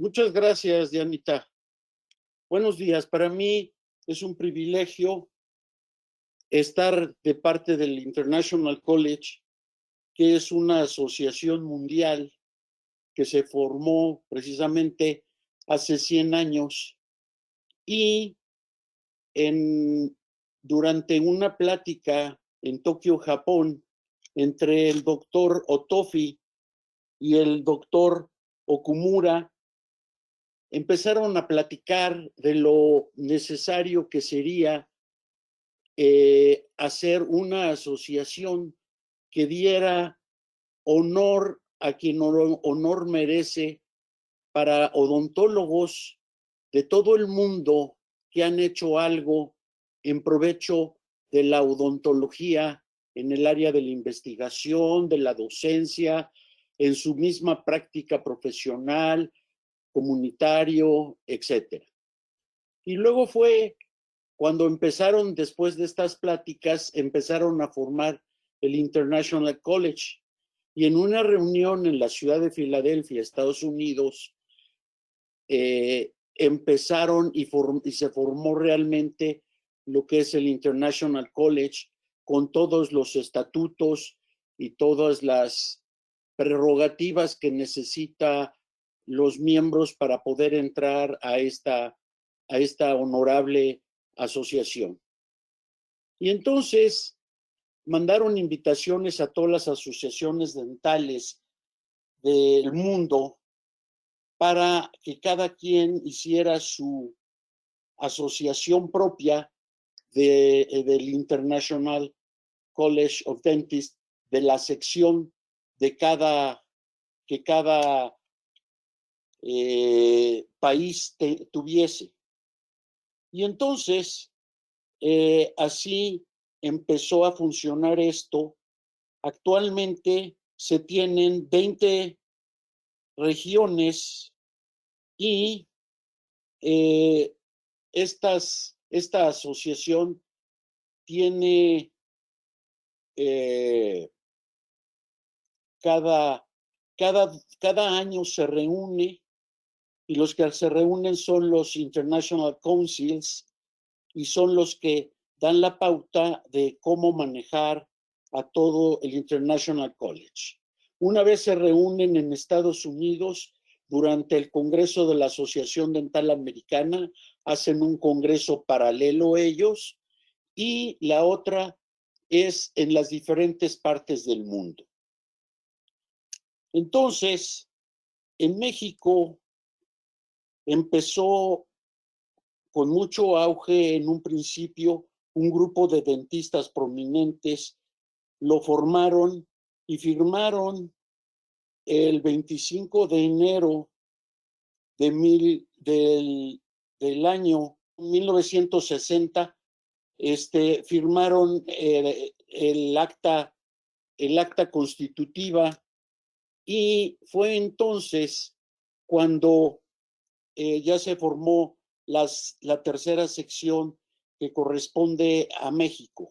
Muchas gracias, Dianita. Buenos días. Para mí es un privilegio estar de parte del International College, que es una asociación mundial que se formó precisamente hace 100 años y durante una plática en Tokio, Japón, entre el doctor Otofi y el doctor Okumura, empezaron a platicar de lo necesario que sería hacer una asociación que diera honor a quien honor merece para odontólogos de todo el mundo que han hecho algo en provecho de la odontología en el área de la investigación, de la docencia, en su misma práctica profesional, comunitario, etcétera. Y luego fue cuando empezaron, después de estas pláticas, empezaron a formar el International College. Y en una reunión en la ciudad de Filadelfia, Estados Unidos, empezaron y se formó realmente lo que es el International College, con todos los estatutos y todas las prerrogativas que necesita los miembros para poder entrar a esta honorable asociación. Y entonces mandaron invitaciones a todas las asociaciones dentales del mundo para que cada quien hiciera su asociación propia del International College of Dentists, de la sección de que cada país tuviese. Y entonces, así empezó a funcionar esto. Actualmente se tienen 20 regiones y esta asociación tiene cada año se reúne, y los que se reúnen son los International Councils y son los que dan la pauta de cómo manejar a todo el International College. Una vez se reúnen en Estados Unidos durante el Congreso de la Asociación Dental Americana, hacen un congreso paralelo ellos, y la otra es en las diferentes partes del mundo. Entonces, en México empezó con mucho auge en un principio un grupo de dentistas prominentes, lo formaron y firmaron el 25 de enero del año 1960, firmaron el acta constitutiva, y fue entonces cuando ya se formó la tercera sección que corresponde a México.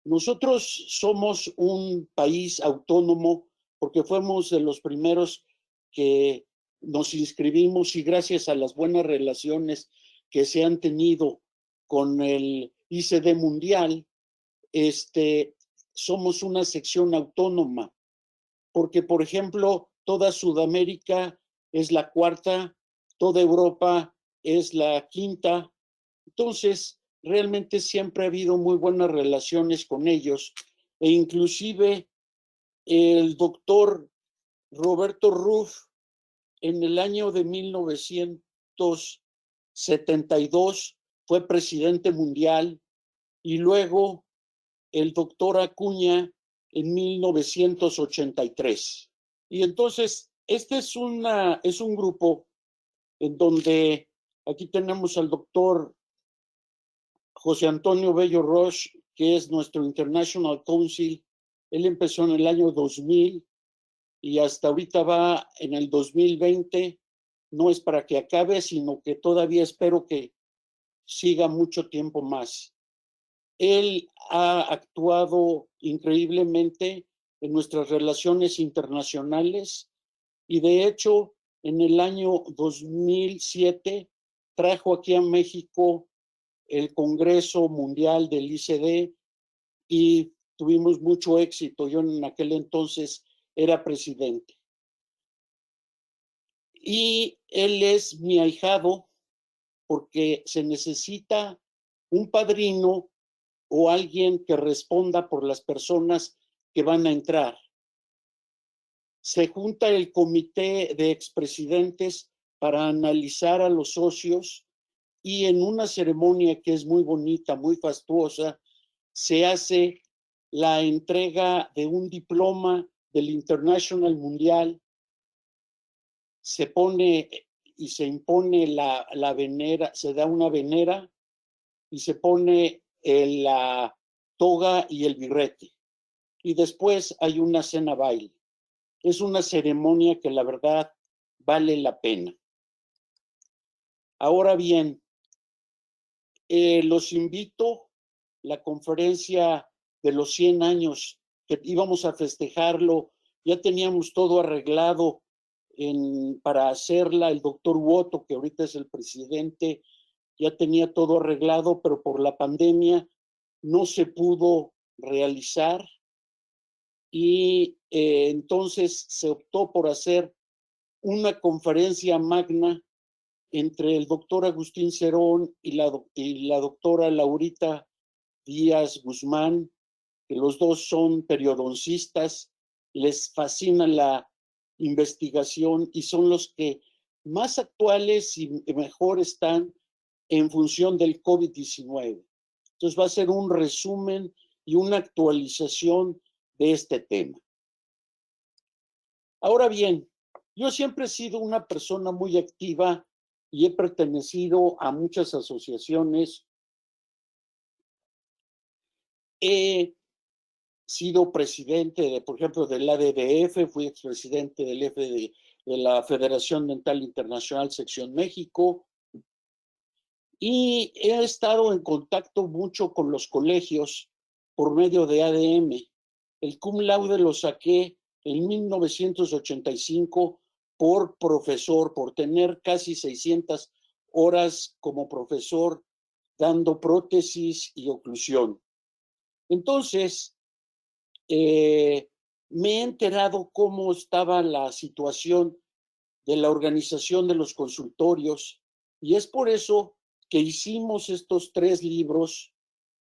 Nosotros somos un país autónomo porque fuimos de los primeros que nos inscribimos, y gracias a las buenas relaciones que se han tenido con el ICD Mundial, somos una sección autónoma, porque, por ejemplo, toda Sudamérica es la cuarta, toda Europa es la quinta. Entonces, realmente siempre ha habido muy buenas relaciones con ellos, e inclusive el doctor Roberto Ruff, en el año de 1972, fue presidente mundial, y luego el doctor Acuña en 1983. Y entonces, este es un grupo en donde aquí tenemos al doctor José Antonio Bello Roche, que es nuestro International Council. Él empezó en el año 2000 y hasta ahorita va en el 2020. No es para que acabe, sino que todavía espero que siga mucho tiempo más. Él ha actuado increíblemente en nuestras relaciones internacionales, y de hecho en el año 2007 trajo aquí a México el Congreso Mundial del ICD y tuvimos mucho éxito. Yo en aquel entonces era presidente. Y él es mi ahijado porque se necesita un padrino o alguien que responda por las personas que van a entrar. Se junta el comité de expresidentes para analizar a los socios y en una ceremonia que es muy bonita, muy fastuosa, se hace la entrega de un diploma del International Mundial, se pone y se impone la venera, se da una venera y se pone la toga y el birrete. Y después hay una cena baile. Es una ceremonia que la verdad vale la pena. Ahora bien, los invito, la conferencia de los 100 años, que íbamos a festejarlo, ya teníamos todo arreglado para hacerla, el doctor Woto, que ahorita es el presidente, ya tenía todo arreglado, pero por la pandemia no se pudo realizar y entonces se optó por hacer una conferencia magna entre el doctor Agustín Cerón y la doctora Laurita Díaz Guzmán, que los dos son periodoncistas, les fascina la investigación y son los que más actuales y mejor están en función del COVID-19. Entonces va a ser un resumen y una actualización de este tema. Ahora bien, yo siempre he sido una persona muy activa y he pertenecido a muchas asociaciones. He sido presidente, por ejemplo, del ADDF, fui expresidente de la Federación Dental Internacional Sección México, y he estado en contacto mucho con los colegios por medio de ADM. El cum laude lo saqué en 1985 por profesor, por tener casi 600 horas como profesor dando prótesis y oclusión. Entonces, me he enterado cómo estaba la situación de la organización de los consultorios y es por eso que hicimos estos 3 libros.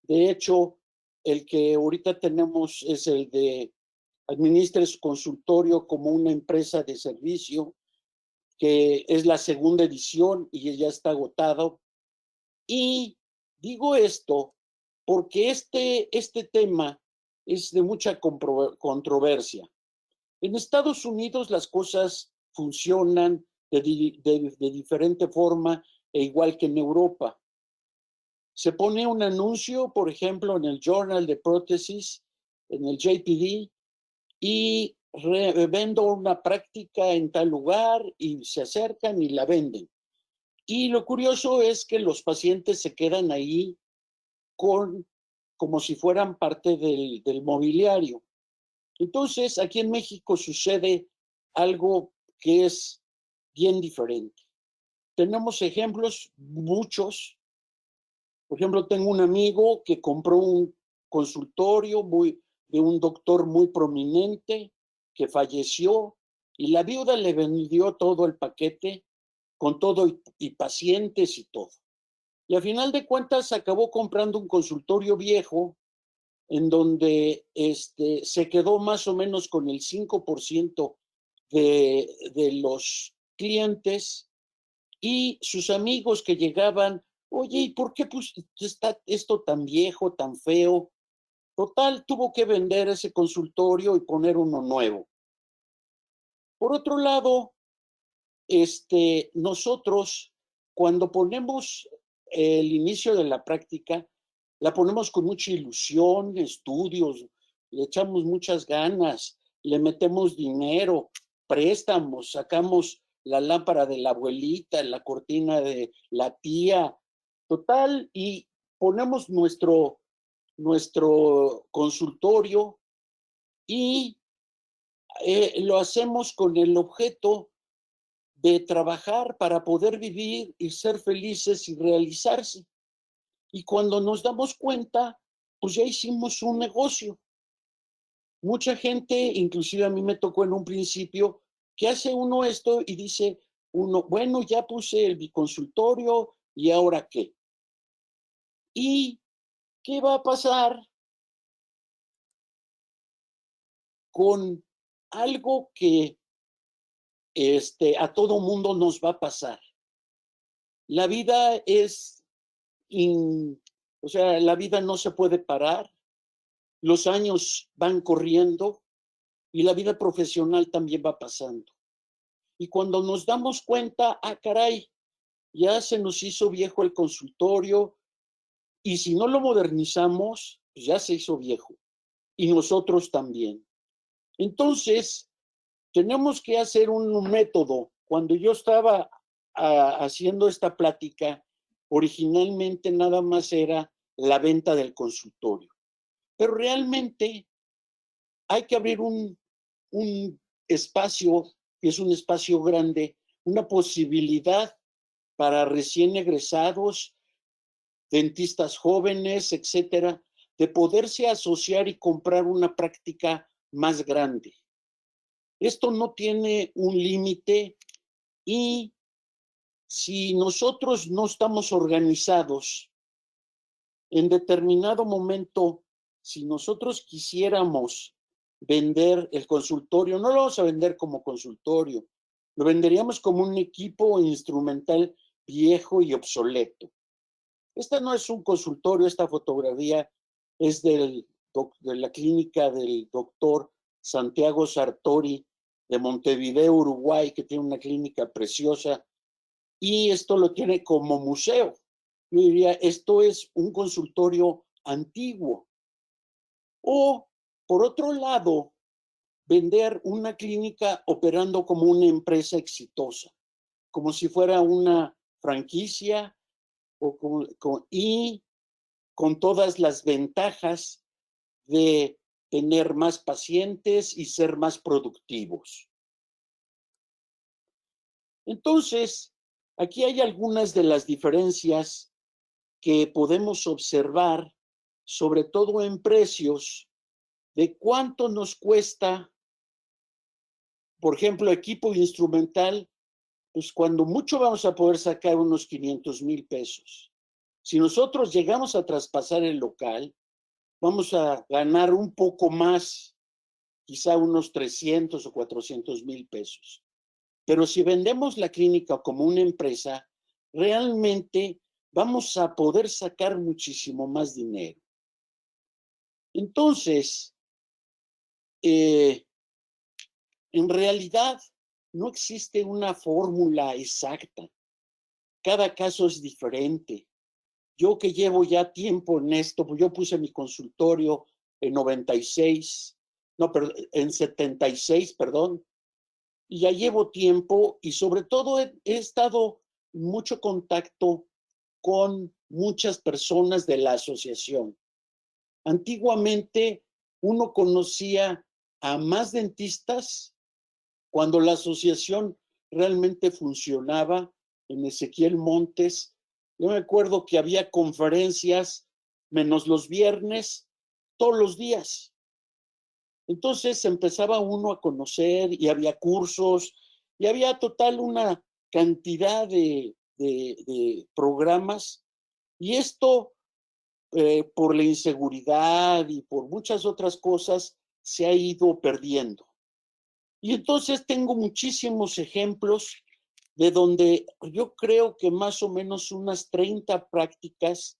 De hecho, el que ahorita tenemos es el de Administre su consultorio como una empresa de servicio, que es la segunda edición y ya está agotado. Y digo esto porque este tema es de mucha controversia. En Estados Unidos las cosas funcionan de diferente forma e igual que en Europa. Se pone un anuncio, por ejemplo, en el Journal de Prótesis, en el JPD, y vendo una práctica en tal lugar y se acercan y la venden. Y lo curioso es que los pacientes se quedan ahí como si fueran parte del mobiliario. Entonces, aquí en México sucede algo que es bien diferente. Tenemos ejemplos, muchos. Por ejemplo, tengo un amigo que compró un consultorio de un doctor muy prominente que falleció y la viuda le vendió todo el paquete con todo y pacientes y todo. Y a final de cuentas acabó comprando un consultorio viejo en donde se quedó más o menos con el 5% de los clientes y sus amigos que llegaban, oye, ¿y por qué está esto tan viejo, tan feo? Total, tuvo que vender ese consultorio y poner uno nuevo. Por otro lado, nosotros cuando ponemos el inicio de la práctica, la ponemos con mucha ilusión, estudios, le echamos muchas ganas, le metemos dinero, préstamos, sacamos la lámpara de la abuelita, la cortina de la tía, total, y ponemos nuestro consultorio y lo hacemos con el objeto de trabajar para poder vivir y ser felices y realizarse. Y cuando nos damos cuenta, pues ya hicimos un negocio. Mucha gente, inclusive a mí me tocó en un principio, que hace uno esto y dice uno, bueno, ya puse el biconsultorio y ahora qué. ¿Y qué va a pasar con algo que a todo mundo nos va a pasar? La vida es, o sea, la vida no se puede parar, los años van corriendo y la vida profesional también va pasando. Y cuando nos damos cuenta, ah, caray, ya se nos hizo viejo el consultorio y si no lo modernizamos, pues ya se hizo viejo y nosotros también. Entonces, tenemos que hacer un método. Cuando yo estaba haciendo esta plática, originalmente nada más era la venta del consultorio, pero realmente hay que abrir un espacio, que es un espacio grande, una posibilidad para recién egresados, dentistas jóvenes, etcétera, de poderse asociar y comprar una práctica más grande. Esto no tiene un límite y si nosotros no estamos organizados, en determinado momento, si nosotros quisiéramos vender el consultorio, no lo vamos a vender como consultorio, lo venderíamos como un equipo instrumental viejo y obsoleto. Esta no es un consultorio, esta fotografía es de la clínica del doctor Santiago Sartori de Montevideo, Uruguay, que tiene una clínica preciosa, y esto lo tiene como museo. Yo diría, esto es un consultorio antiguo. O, por otro lado, vender una clínica operando como una empresa exitosa, como si fuera una franquicia y con todas las ventajas de tener más pacientes y ser más productivos. Entonces, aquí hay algunas de las diferencias que podemos observar, sobre todo en precios, de cuánto nos cuesta, por ejemplo, equipo instrumental, pues cuando mucho vamos a poder sacar unos 500,000 pesos. Si nosotros llegamos a traspasar el local, vamos a ganar un poco más, quizá unos 300 o 400,000 pesos. Pero si vendemos la clínica como una empresa, realmente vamos a poder sacar muchísimo más dinero. Entonces, en realidad no existe una fórmula exacta. Cada caso es diferente. Yo que llevo ya tiempo en esto, pues yo puse mi consultorio en 96, no, perdón, en 76, perdón, y ya llevo tiempo y sobre todo he estado en mucho contacto con muchas personas de la asociación. Antiguamente uno conocía a más dentistas cuando la asociación realmente funcionaba en Ezequiel Montes. Yo me acuerdo que había conferencias, menos los viernes, todos los días. Entonces empezaba uno a conocer y había cursos y había total una cantidad de programas. Y esto, por la inseguridad y por muchas otras cosas, se ha ido perdiendo. Y entonces tengo muchísimos ejemplos de donde yo creo que más o menos unas 30 prácticas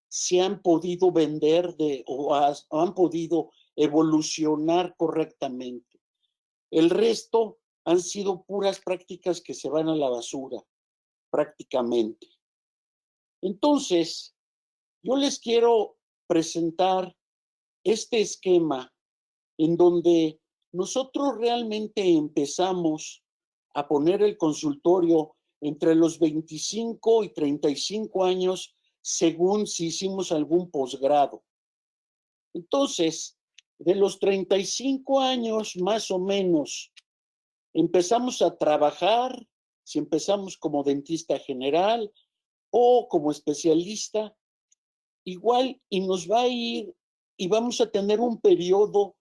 se han podido vender o han podido evolucionar correctamente. El resto han sido puras prácticas que se van a la basura, prácticamente. Entonces, yo les quiero presentar este esquema en donde nosotros realmente empezamos a poner el consultorio entre los 25 y 35 años, según si hicimos algún posgrado. Entonces, de los 35 años más o menos, empezamos a trabajar si empezamos como dentista general o como especialista, igual y nos va a ir y vamos a tener un periodo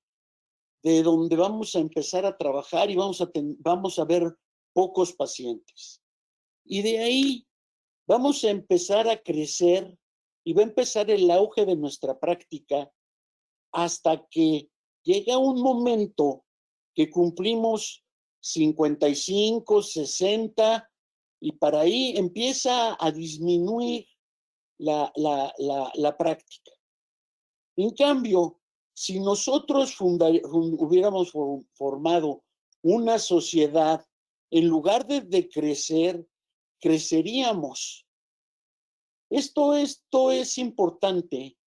de donde vamos a empezar a trabajar y vamos a ver pocos pacientes. Y de ahí vamos a empezar a crecer y va a empezar el auge de nuestra práctica hasta que llega un momento que cumplimos 55, 60 y para ahí empieza a disminuir la práctica. En cambio, si nosotros hubiéramos formado una sociedad, en lugar de crecer, creceríamos. Esto es importante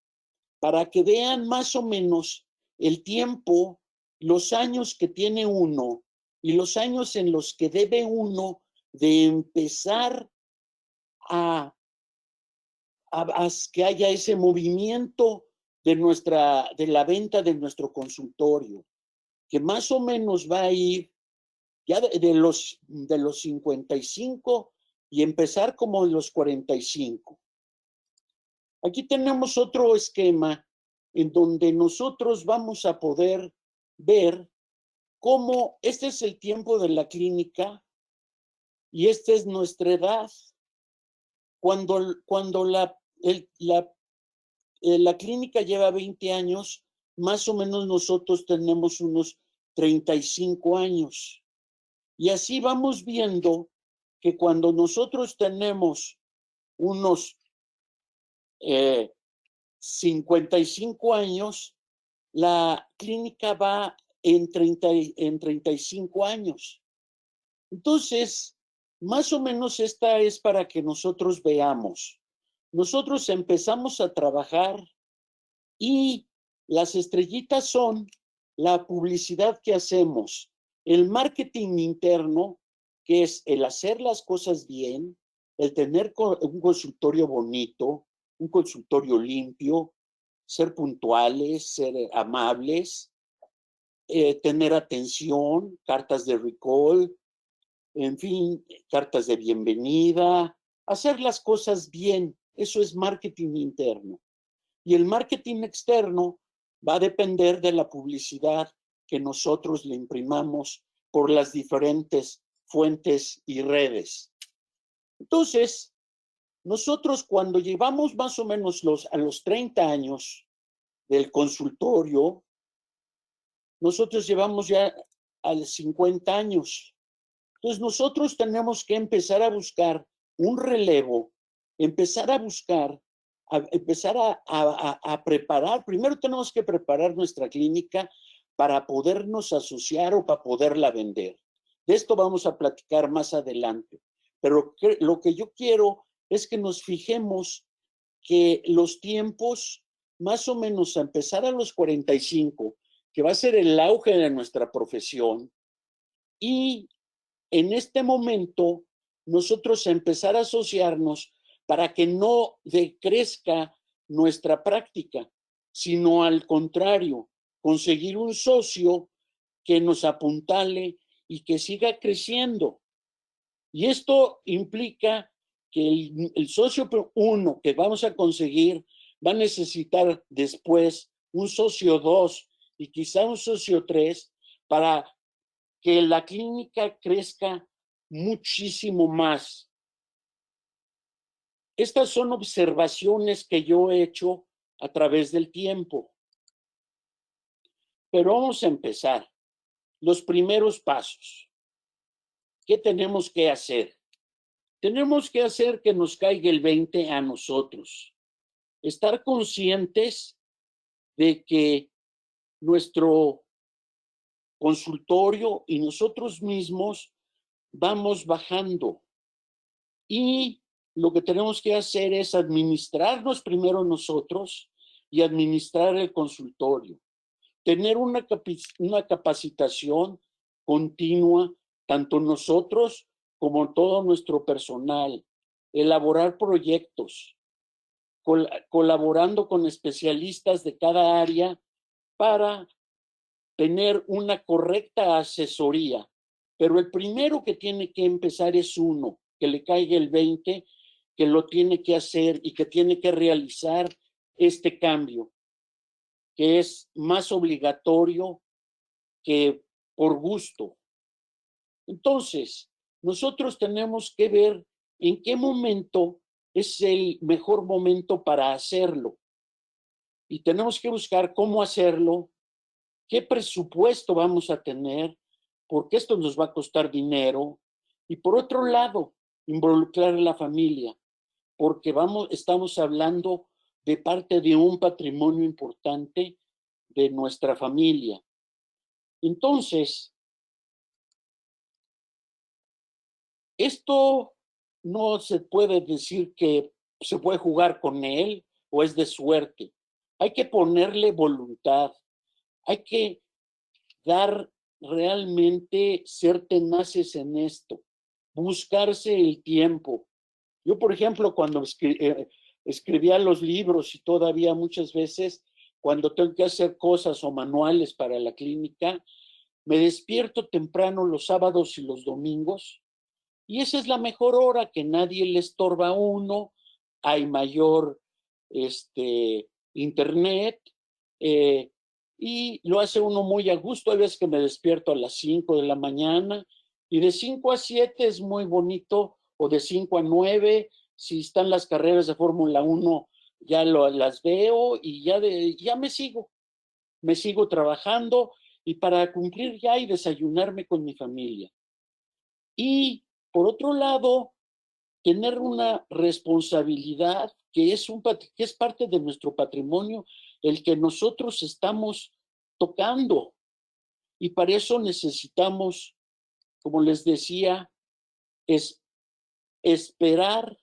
para que vean más o menos el tiempo, los años que tiene uno y los años en los que debe uno de empezar a que haya ese movimiento de la venta de nuestro consultorio, que más o menos va a ir ya de los 55 y empezar como de los 45. Aquí tenemos otro esquema en donde nosotros vamos a poder ver cómo este es el tiempo de la clínica y esta es nuestra edad. Cuando la clínica lleva 20 años, más o menos nosotros tenemos unos 35 años. Y así vamos viendo que cuando nosotros tenemos unos 55 años, la clínica va en 35 años. Entonces, más o menos esta es para que nosotros veamos. Nosotros empezamos a trabajar y las estrellitas son la publicidad que hacemos, el marketing interno, que es el hacer las cosas bien, el tener un consultorio bonito, un consultorio limpio, ser puntuales, ser amables, tener atención, cartas de recall, en fin, cartas de bienvenida, hacer las cosas bien. Eso es marketing interno. Y el marketing externo va a depender de la publicidad que nosotros le imprimamos por las diferentes fuentes y redes. Entonces, nosotros cuando llevamos más o menos a los 30 años del consultorio, nosotros llevamos ya a los 50 años. Entonces, nosotros tenemos que empezar a buscar un relevo, empezar a buscar, empezar a preparar. Primero tenemos que preparar nuestra clínica para podernos asociar o para poderla vender. De esto vamos a platicar más adelante. Pero lo que yo quiero es que nos fijemos que los tiempos, más o menos a empezar a los 45, que va a ser el auge de nuestra profesión, y en este momento nosotros empezar a asociarnos para que no decrezca nuestra práctica, sino al contrario, conseguir un socio que nos apuntale y que siga creciendo. Y esto implica que el socio uno que vamos a conseguir va a necesitar después un socio 2 y quizá un socio 3 para que la clínica crezca muchísimo más. Estas son observaciones que yo he hecho a través del tiempo. Pero vamos a empezar. Los primeros pasos. ¿Qué tenemos que hacer? Tenemos que hacer que nos caiga el 20 a nosotros. Estar conscientes de que nuestro consultorio y nosotros mismos vamos bajando. Y lo que tenemos que hacer es administrarnos primero nosotros y administrar el consultorio. Tener una capacitación continua, tanto nosotros como todo nuestro personal. Elaborar proyectos, colaborando con especialistas de cada área para tener una correcta asesoría. Pero el primero que tiene que empezar es uno, que le caiga el 20, que lo tiene que hacer y que tiene que realizar este cambio, que es más obligatorio que por gusto. Entonces, nosotros tenemos que ver en qué momento es el mejor momento para hacerlo. Y tenemos que buscar cómo hacerlo, qué presupuesto vamos a tener, porque esto nos va a costar dinero. Y por otro lado, involucrar a la familia, porque estamos hablando de parte de un patrimonio importante de nuestra familia. Entonces, esto no se puede decir que se puede jugar con él o es de suerte. Hay que ponerle voluntad, hay que dar realmente, ser tenaces en esto, buscarse el tiempo. Yo, por ejemplo, cuando escribía los libros y todavía muchas veces, cuando tengo que hacer cosas o manuales para la clínica, me despierto temprano los sábados y los domingos, y esa es la mejor hora, que nadie le estorba a uno, hay mayor internet, eh, y lo hace uno muy a gusto. Hay veces que me despierto a las 5 de la mañana, y de 5 a 7 es muy bonito, o de 5 a 9, si están las carreras de Fórmula 1, ya las veo y ya me sigo trabajando, y para cumplir ya y desayunarme con mi familia. Y por otro lado, tener una responsabilidad que es parte de nuestro patrimonio, el que nosotros estamos tocando. Y para eso necesitamos, como les decía, esperar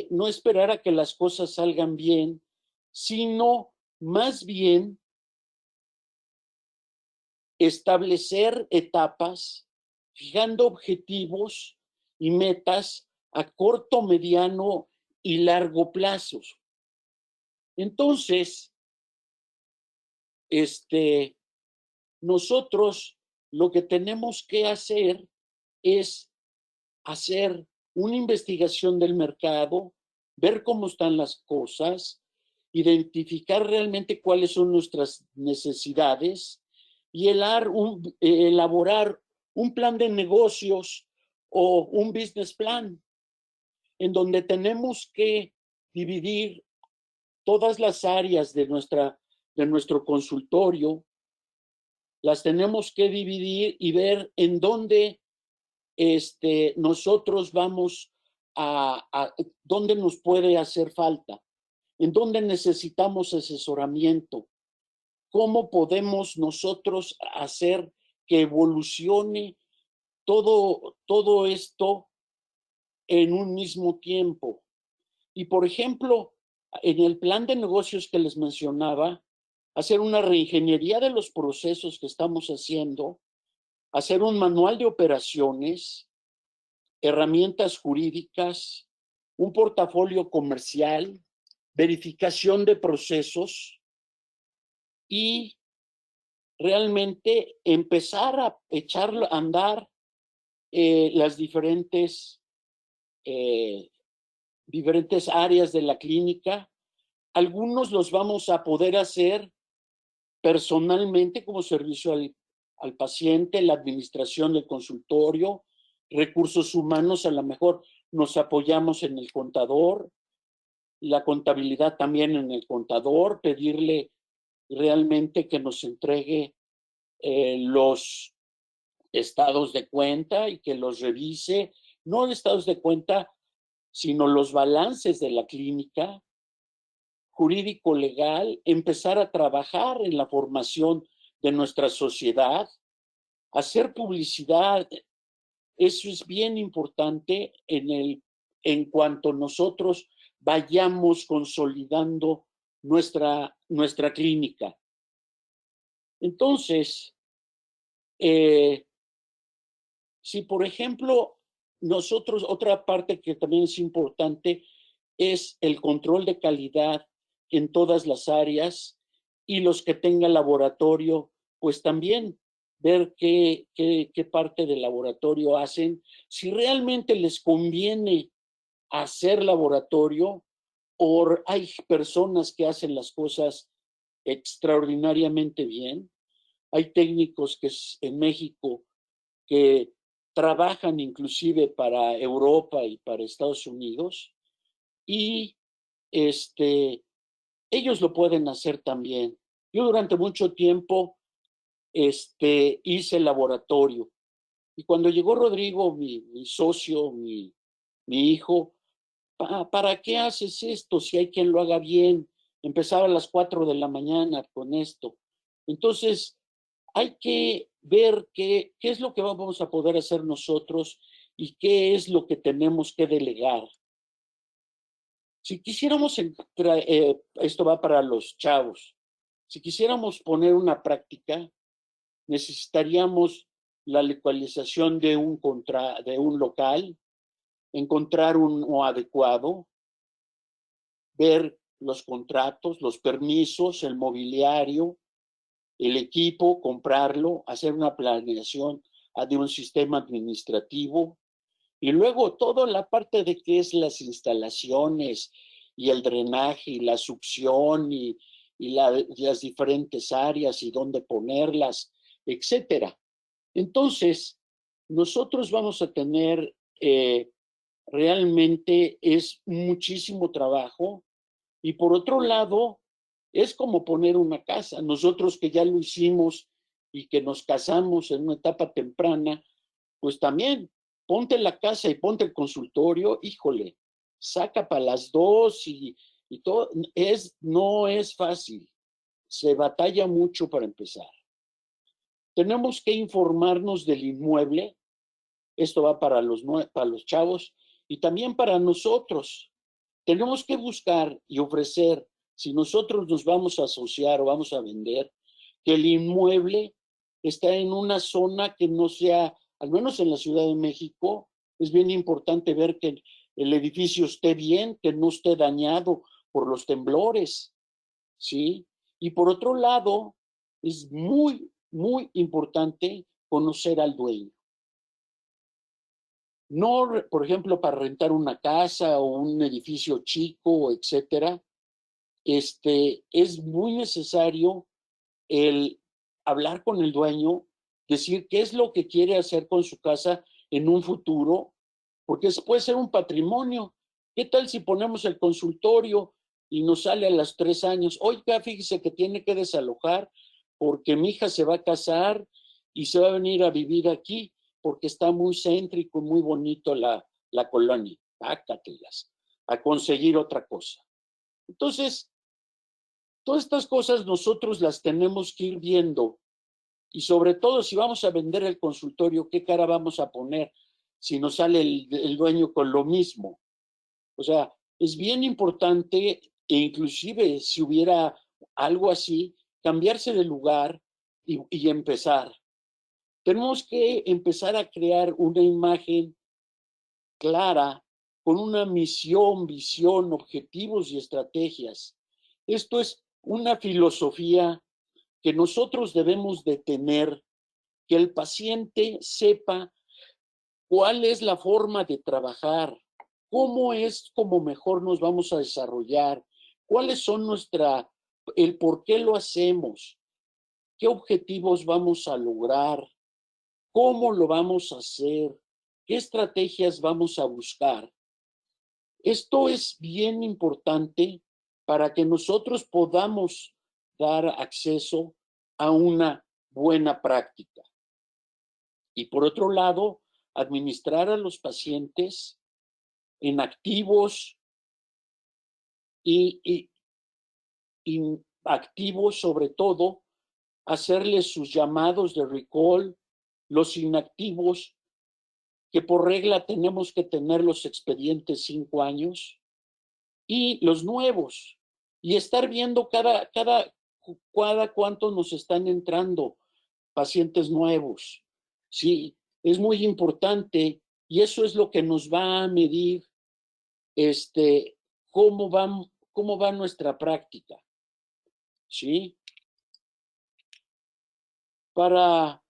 no esperar a que las cosas salgan bien, sino más bien establecer etapas, fijando objetivos y metas a corto, mediano y largo plazos. Entonces, nosotros lo que tenemos que hacer es hacer una investigación del mercado, ver cómo están las cosas, identificar realmente cuáles son nuestras necesidades y elaborar un plan de negocios o un business plan, en donde tenemos que dividir todas las áreas de nuestro consultorio, las tenemos que dividir y ver en dónde nosotros vamos dónde nos puede hacer falta, en dónde necesitamos asesoramiento, cómo podemos nosotros hacer que evolucione todo esto en un mismo tiempo. Y por ejemplo, en el plan de negocios que les mencionaba, hacer una reingeniería de los procesos que estamos haciendo, hacer un manual de operaciones, herramientas jurídicas, un portafolio comercial, verificación de procesos y realmente empezar a echar a andar las diferentes áreas de la clínica. Algunos los vamos a poder hacer personalmente como servicio al paciente, la administración del consultorio, recursos humanos, a lo mejor nos apoyamos en el contador, la contabilidad también en el contador, pedirle realmente que nos entregue los estados de cuenta y que los revise, no estados de cuenta, sino los balances de la clínica, jurídico legal, empezar a trabajar en la formación de nuestra sociedad, hacer publicidad. Eso es bien importante en cuanto nosotros vayamos consolidando nuestra clínica. Entonces, si por ejemplo nosotros, otra parte que también es importante es el control de calidad en todas las áreas, y los que tengan laboratorio, pues también ver qué parte del laboratorio hacen, si realmente les conviene hacer laboratorio o hay personas que hacen las cosas extraordinariamente bien. Hay técnicos que en México que trabajan inclusive para Europa y para Estados Unidos y ellos lo pueden hacer también. Yo durante mucho tiempo hice laboratorio y cuando llegó Rodrigo, mi socio, mi hijo, ¿para qué haces esto si hay quien lo haga bien? Empezaba a las 4 de la mañana con esto. Entonces, hay que ver qué es lo que vamos a poder hacer nosotros y qué es lo que tenemos que delegar. Si quisiéramos, esto va para los chavos, si quisiéramos poner una práctica, necesitaríamos la localización de un local, encontrar uno adecuado, ver los contratos, los permisos, el mobiliario, el equipo, comprarlo, hacer una planeación de un sistema administrativo y luego toda la parte de qué es las instalaciones y el drenaje y la succión y las diferentes áreas y dónde ponerlas, etcétera. Entonces, nosotros vamos a tener realmente es muchísimo trabajo y por otro lado, es como poner una casa. Nosotros que ya lo hicimos y que nos casamos en una etapa temprana, pues también ponte la casa y ponte el consultorio, híjole, saca para las dos y todo. No es fácil, se batalla mucho para empezar. Tenemos que informarnos del inmueble, esto va para los chavos y también para nosotros. Tenemos que buscar y ofrecer, si nosotros nos vamos a asociar o vamos a vender, que el inmueble está en una zona que no sea, al menos en la Ciudad de México, es bien importante ver que el edificio esté bien, que no esté dañado por los temblores, ¿sí? Y por otro lado, es muy, muy importante conocer al dueño. No, por ejemplo, para rentar una casa o un edificio chico, etcétera, es muy necesario el hablar con el dueño, decir qué es lo que quiere hacer con su casa en un futuro, porque puede ser un patrimonio. ¿Qué tal si ponemos el consultorio y nos sale a los 3 años? Oiga, fíjese que tiene que desalojar porque mi hija se va a casar y se va a venir a vivir aquí porque está muy céntrico, muy bonito la colonia. Pácatelas, a conseguir otra cosa. Entonces, todas estas cosas nosotros las tenemos que ir viendo y sobre todo si vamos a vender el consultorio, ¿qué cara vamos a poner si nos sale el dueño con lo mismo? O sea, es bien importante e inclusive si hubiera algo así, cambiarse de lugar y empezar. Tenemos que empezar a crear una imagen clara con una misión, visión, objetivos y estrategias. Esto es una filosofía que nosotros debemos de tener, que el paciente sepa cuál es la forma de trabajar, cómo es como mejor nos vamos a desarrollar, cuáles son el por qué lo hacemos, qué objetivos vamos a lograr, cómo lo vamos a hacer, qué estrategias vamos a buscar. Esto es bien importante para que nosotros podamos dar acceso a una buena práctica. Y por otro lado, administrar a los pacientes en activos y activos sobre todo, hacerles sus llamados de recall, los inactivos, que por regla tenemos que tener los expedientes 5 años, y los nuevos, y estar viendo cada cuánto nos están entrando pacientes nuevos. Sí, es muy importante y eso es lo que nos va a medir cómo va nuestra práctica. ¿Sí? Para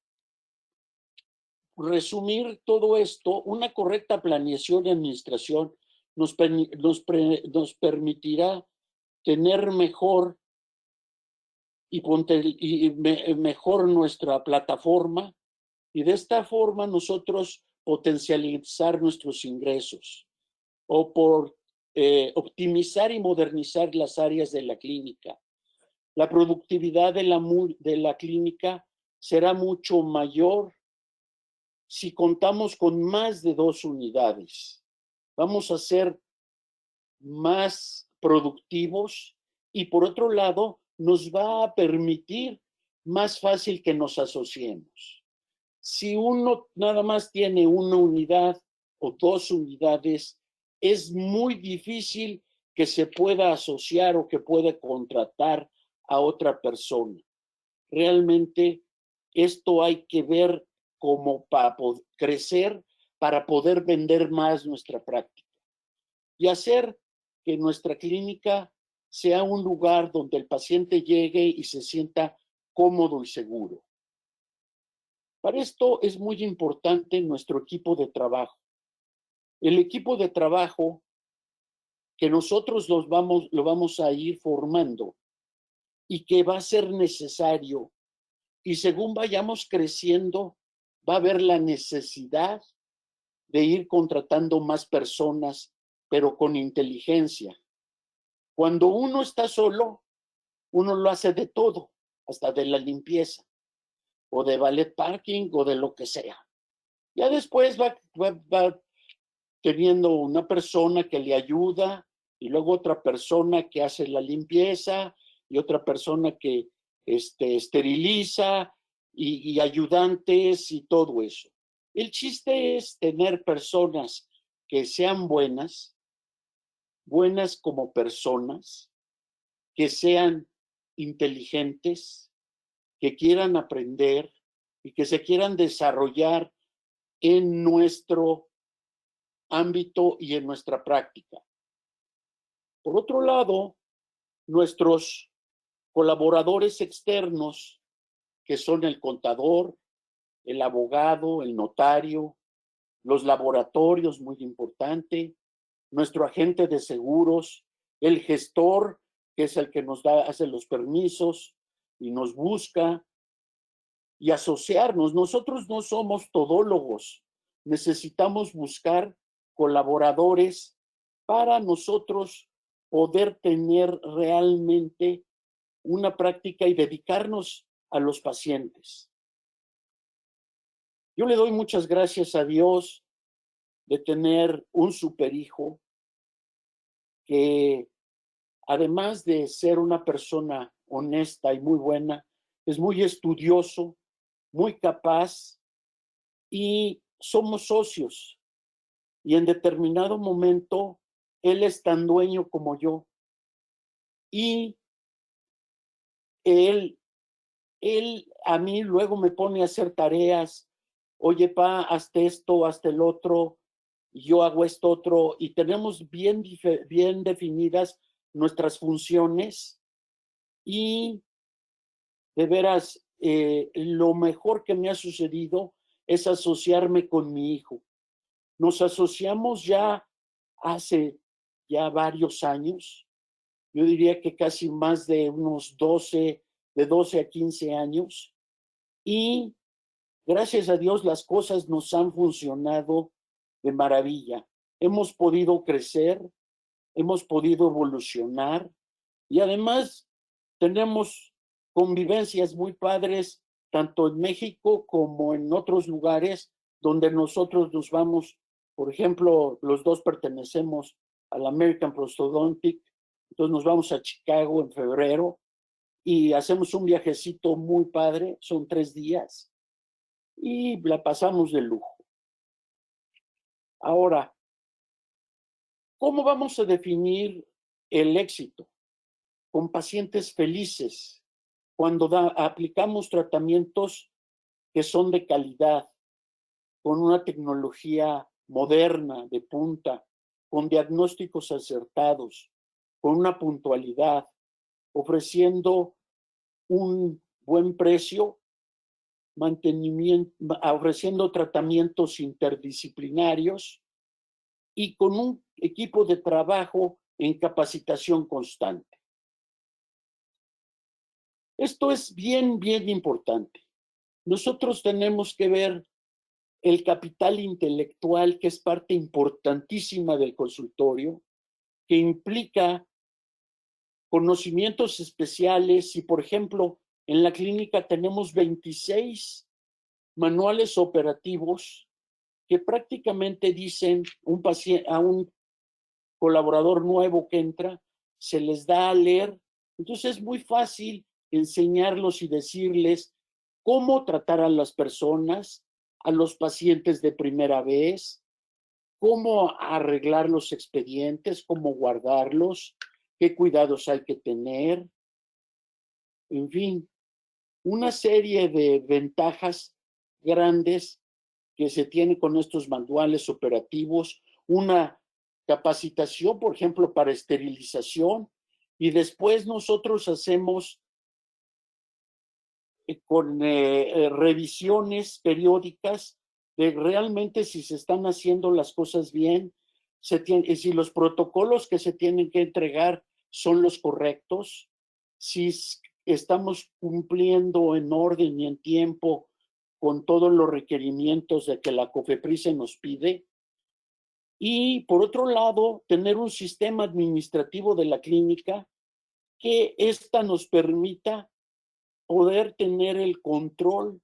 resumir todo esto, una correcta planeación y administración nos permitirá tener mejor mejor nuestra plataforma y de esta forma nosotros potencializar nuestros ingresos o por optimizar y modernizar las áreas de la clínica. La productividad de la clínica será mucho mayor si contamos con más de 2 unidades. Vamos a ser más productivos y por otro lado nos va a permitir más fácil que nos asociemos. Si uno nada más tiene una unidad o 2 unidades, es muy difícil que se pueda asociar o que pueda contratar a otra persona. Realmente esto hay que ver como para crecer, para poder vender más nuestra práctica y hacer que nuestra clínica sea un lugar donde el paciente llegue y se sienta cómodo y seguro. Para esto es muy importante nuestro equipo de trabajo. El equipo de trabajo que nosotros lo vamos a ir formando y que va a ser necesario y según vayamos creciendo va a haber la necesidad de ir contratando más personas, pero con inteligencia. Cuando uno está solo, uno lo hace de todo, hasta de la limpieza, o de valet parking, o de lo que sea. Ya después va teniendo una persona que le ayuda, y luego otra persona que hace la limpieza, y otra persona que esteriliza, y ayudantes, y todo eso. El chiste es tener personas que sean buenas como personas, que sean inteligentes, que quieran aprender y que se quieran desarrollar en nuestro ámbito y en nuestra práctica. Por otro lado, nuestros colaboradores externos, que son el contador, el abogado, el notario, los laboratorios, muy importante, nuestro agente de seguros, el gestor, que es el que nos hace los permisos y nos busca, y asociarnos. Nosotros no somos todólogos, necesitamos buscar colaboradores para nosotros poder tener realmente una práctica y dedicarnos a los pacientes. Yo le doy muchas gracias a Dios de tener un superhijo que, además de ser una persona honesta y muy buena, es muy estudioso, muy capaz y somos socios. Y en determinado momento, él es tan dueño como yo. Y él a mí luego me pone a hacer tareas. Oye, pa, hazte esto, hazte el otro, y yo hago esto otro, y tenemos bien definidas nuestras funciones. Y de veras, lo mejor que me ha sucedido es asociarme con mi hijo. Nos asociamos ya hace ya varios años, yo diría que casi más de unos 12 a 15 años, y gracias a Dios las cosas nos han funcionado de maravilla. Hemos podido crecer, hemos podido evolucionar y además tenemos convivencias muy padres tanto en México como en otros lugares donde nosotros nos vamos. Por ejemplo, los dos pertenecemos al American Prosthodontic, entonces nos vamos a Chicago en febrero y hacemos un viajecito muy padre, son 3 días y la pasamos de lujo. Ahora, ¿cómo vamos a definir el éxito? Con pacientes felices, cuando aplicamos tratamientos que son de calidad, con una tecnología moderna, de punta, con diagnósticos acertados, con una puntualidad, ofreciendo un buen precio ofreciendo tratamientos interdisciplinarios y con un equipo de trabajo en capacitación constante. Esto es bien importante. Nosotros tenemos que ver el capital intelectual, que es parte importantísima del consultorio, que implica conocimientos especiales. Y, por ejemplo, en la clínica tenemos 26 manuales operativos que prácticamente dicen a un colaborador nuevo que entra, se les da a leer. Entonces es muy fácil enseñarlos y decirles cómo tratar a las personas, a los pacientes de primera vez, cómo arreglar los expedientes, cómo guardarlos, qué cuidados hay que tener. En fin, una serie de ventajas grandes que se tiene con estos manuales operativos, una capacitación, por ejemplo, para esterilización, y después nosotros hacemos con revisiones periódicas de realmente si se están haciendo las cosas bien, si los protocolos que se tienen que entregar son los correctos, si estamos cumpliendo en orden y en tiempo con todos los requerimientos de que la COFEPRIS nos pide. Y por otro lado, tener un sistema administrativo de la clínica que ésta nos permita poder tener el control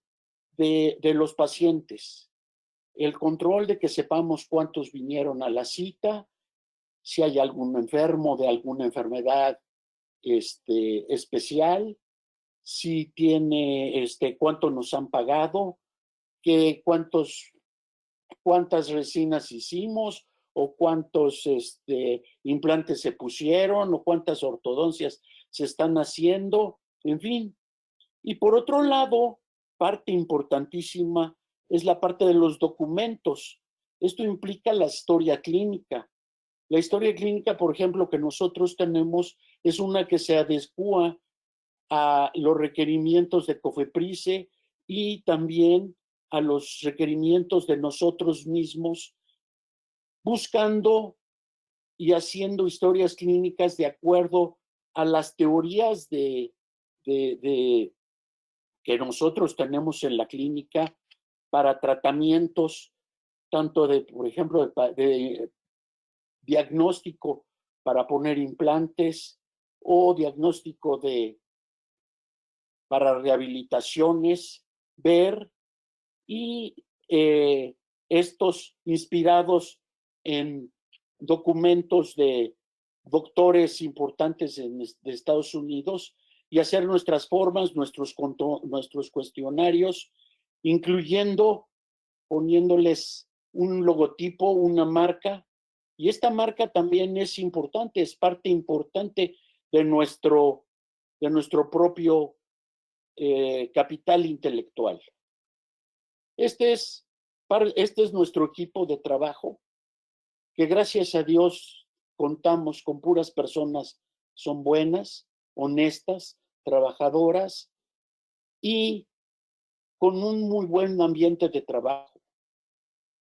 de los pacientes, el control de que sepamos cuántos vinieron a la cita, si hay algún enfermo de alguna enfermedad especial, si tiene, cuánto nos han pagado, cuántas resinas hicimos, o cuántos implantes se pusieron, o cuántas ortodoncias se están haciendo, en fin. Y por otro lado, parte importantísima es la parte de los documentos. Esto implica la historia clínica. La historia clínica, por ejemplo, que nosotros tenemos, es una que se adecúa a los requerimientos de COFEPRISE y también a los requerimientos de nosotros mismos, buscando y haciendo historias clínicas de acuerdo a las teorías que nosotros tenemos en la clínica para tratamientos, tanto por ejemplo, de diagnóstico para poner implantes o diagnóstico para rehabilitaciones, ver, y estos inspirados en documentos de doctores importantes de Estados Unidos, y hacer nuestras formas, nuestros cuestionarios, incluyendo, poniéndoles un logotipo, una marca. Y esta marca también es importante, es parte importante de nuestro propio capital intelectual. Este es nuestro equipo de trabajo, que gracias a Dios contamos con puras personas, son buenas, honestas, trabajadoras y con un muy buen ambiente de trabajo.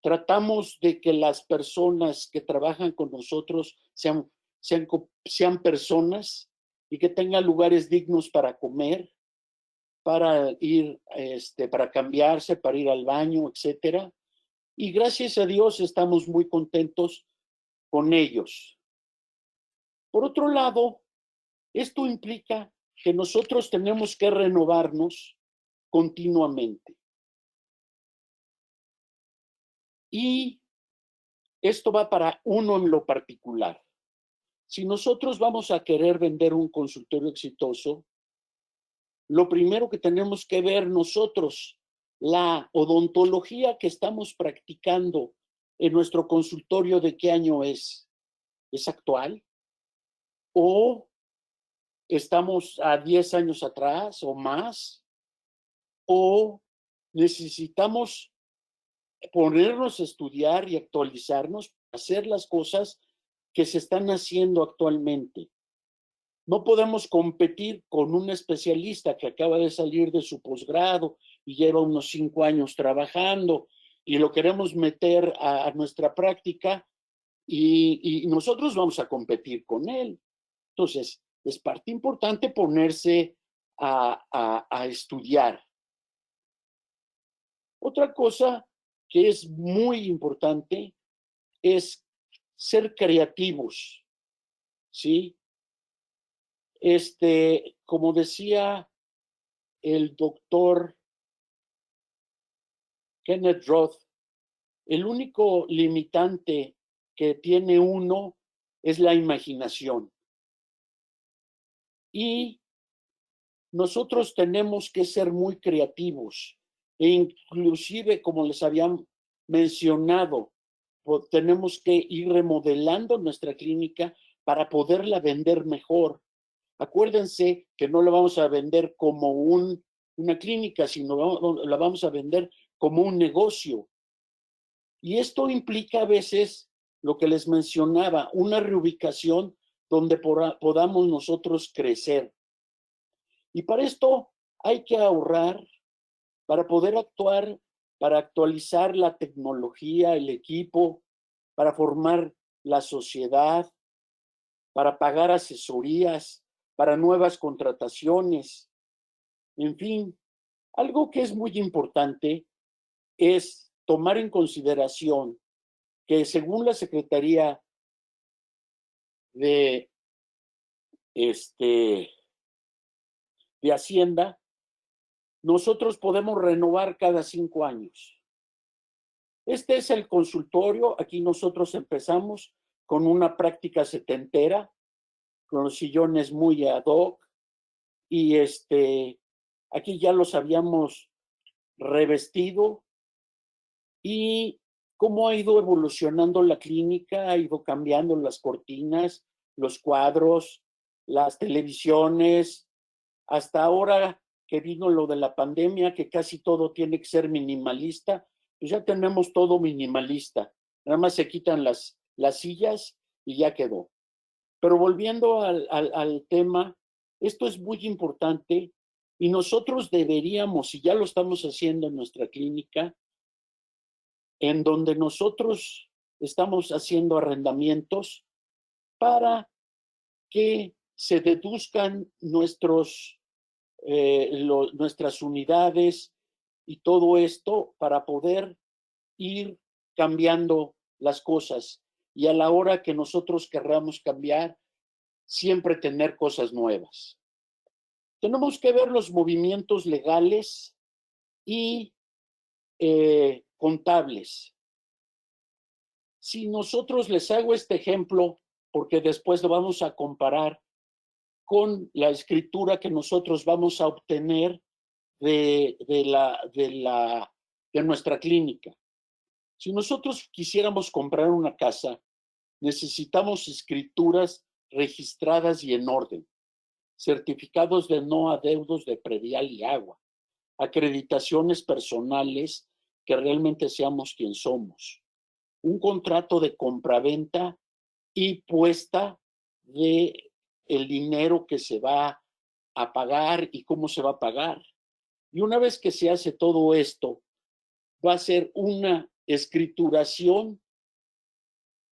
Tratamos de que las personas que trabajan con nosotros sean personas y que tengan lugares dignos para comer, para ir, para cambiarse, para ir al baño, etcétera. Y gracias a Dios estamos muy contentos con ellos. Por otro lado, esto implica que nosotros tenemos que renovarnos continuamente. Y esto va para uno en lo particular. Si nosotros vamos a querer vender un consultorio exitoso, lo primero que tenemos que ver nosotros, la odontología que estamos practicando en nuestro consultorio, ¿de qué año es? ¿Es actual? ¿O estamos a 10 años atrás o más? ¿O necesitamos ponernos a estudiar y actualizarnos, hacer las cosas que se están haciendo actualmente? No podemos competir con un especialista que acaba de salir de su posgrado y lleva unos 5 años trabajando y lo queremos meter a nuestra práctica y nosotros vamos a competir con él. Entonces, es parte importante ponerse a estudiar. Otra cosa que es muy importante es ser creativos, ¿sí? Como decía el doctor Kenneth Roth, el único limitante que tiene uno es la imaginación. Y nosotros tenemos que ser muy creativos e inclusive, como les había mencionado, tenemos que ir remodelando nuestra clínica para poderla vender mejor. Acuérdense que no la vamos a vender como una clínica, sino la vamos a vender como un negocio. Y esto implica a veces lo que les mencionaba, una reubicación donde podamos nosotros crecer. Y para esto hay que ahorrar para poder actuar, para actualizar la tecnología, el equipo, para formar la sociedad, para pagar asesorías, para nuevas contrataciones. En fin, algo que es muy importante es tomar en consideración que según la Secretaría de, de Hacienda, nosotros podemos renovar cada 5 años. Este es el consultorio. Aquí nosotros empezamos con una práctica setentera, con los sillones muy ad hoc. Y aquí ya los habíamos revestido. Y cómo ha ido evolucionando la clínica, ha ido cambiando las cortinas, los cuadros, las televisiones, hasta ahora que vino lo de la pandemia, que casi todo tiene que ser minimalista, pues ya tenemos todo minimalista. Nada más se quitan las sillas y ya quedó. Pero volviendo al tema, esto es muy importante y nosotros deberíamos, y ya lo estamos haciendo en nuestra clínica, en donde nosotros estamos haciendo arrendamientos para que se deduzcan nuestras unidades y todo esto para poder ir cambiando las cosas y a la hora que nosotros querramos cambiar, siempre tener cosas nuevas. Tenemos que ver los movimientos legales y contables. Si nosotros les hago este ejemplo, porque después lo vamos a comparar con la escritura que nosotros vamos a obtener de nuestra clínica. Si nosotros quisiéramos comprar una casa, necesitamos escrituras registradas y en orden, certificados de no adeudos de predial y agua, acreditaciones personales que realmente seamos quien somos, un contrato de compraventa y puesta de el dinero que se va a pagar y cómo se va a pagar. Y una vez que se hace todo esto, va a ser una escrituración